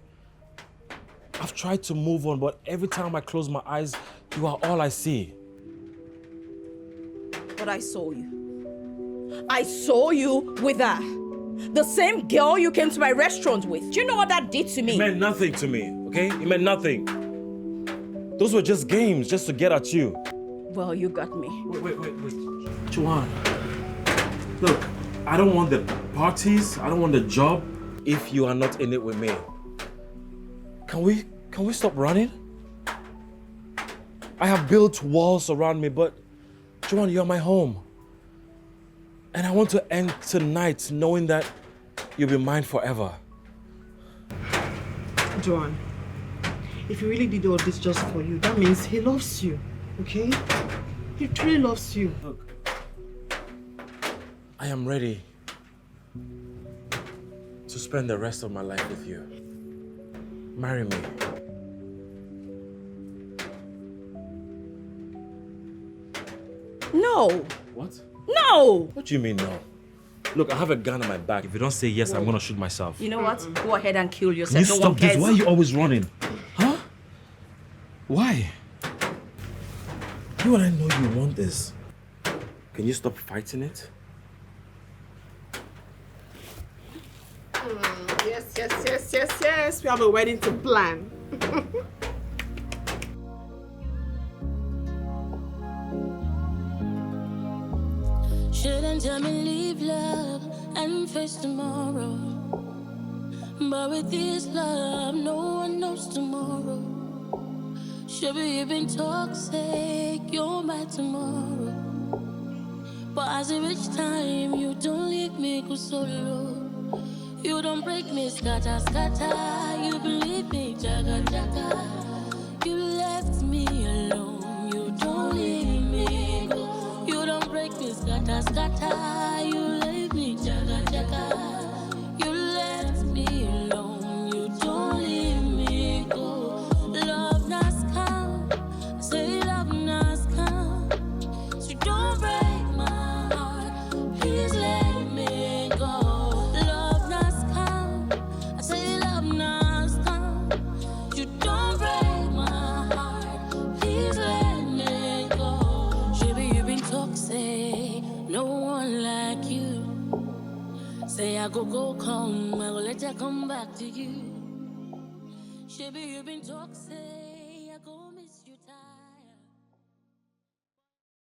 N: I've tried to move on, but every time I close my eyes, you are all I see.
A: But I saw you. I saw you with her. The same girl you came to my restaurant with. Do you know what that did to me?
N: It meant nothing to me, okay? It meant nothing. Those were just games, just to get at you.
A: Well, you got me.
N: Wait. Joanne, look, I don't want the parties, I don't want the job if you are not in it with me. Can we stop running? I have built walls around me, but Joanne, you're my home. And I want to end tonight knowing that you'll be mine forever.
J: Joanne, if he really did all this just for you, that means he loves you, okay? He truly loves you.
N: Look, I am ready to spend the rest of my life with you. Marry me.
A: No.
N: What?
A: No!
N: What do you mean no? Look, I have a gun on my back. If you don't say yes, I'm gonna shoot myself.
A: You know what? Go ahead and kill yourself.
N: Can you
A: No
N: stop
A: one
N: this?
A: cares.
N: Why are you always running? Huh? Why? You and I know you want this. Can you stop fighting it?
J: Yes. We have a wedding to plan.
C: Shouldn't tell me leave love and face tomorrow. But with this love, no one knows tomorrow. Should be you've been toxic, you're my tomorrow. But as it reach time, you don't leave me go solo. You don't break me, scatter. You believe me, jaga. You left me alone, you don't leave me go. You don't break me, scatter. You leave me, jaga. You left me alone, you don't leave me go. Love nas come, I say love nas come. So don't break my heart, please let me go. Love nas come, I say love nas come. You don't break my heart, please let me go. Baby, you've been toxic, no one like you. Say I go come, I go let you come back to you. Baby, you've been toxic.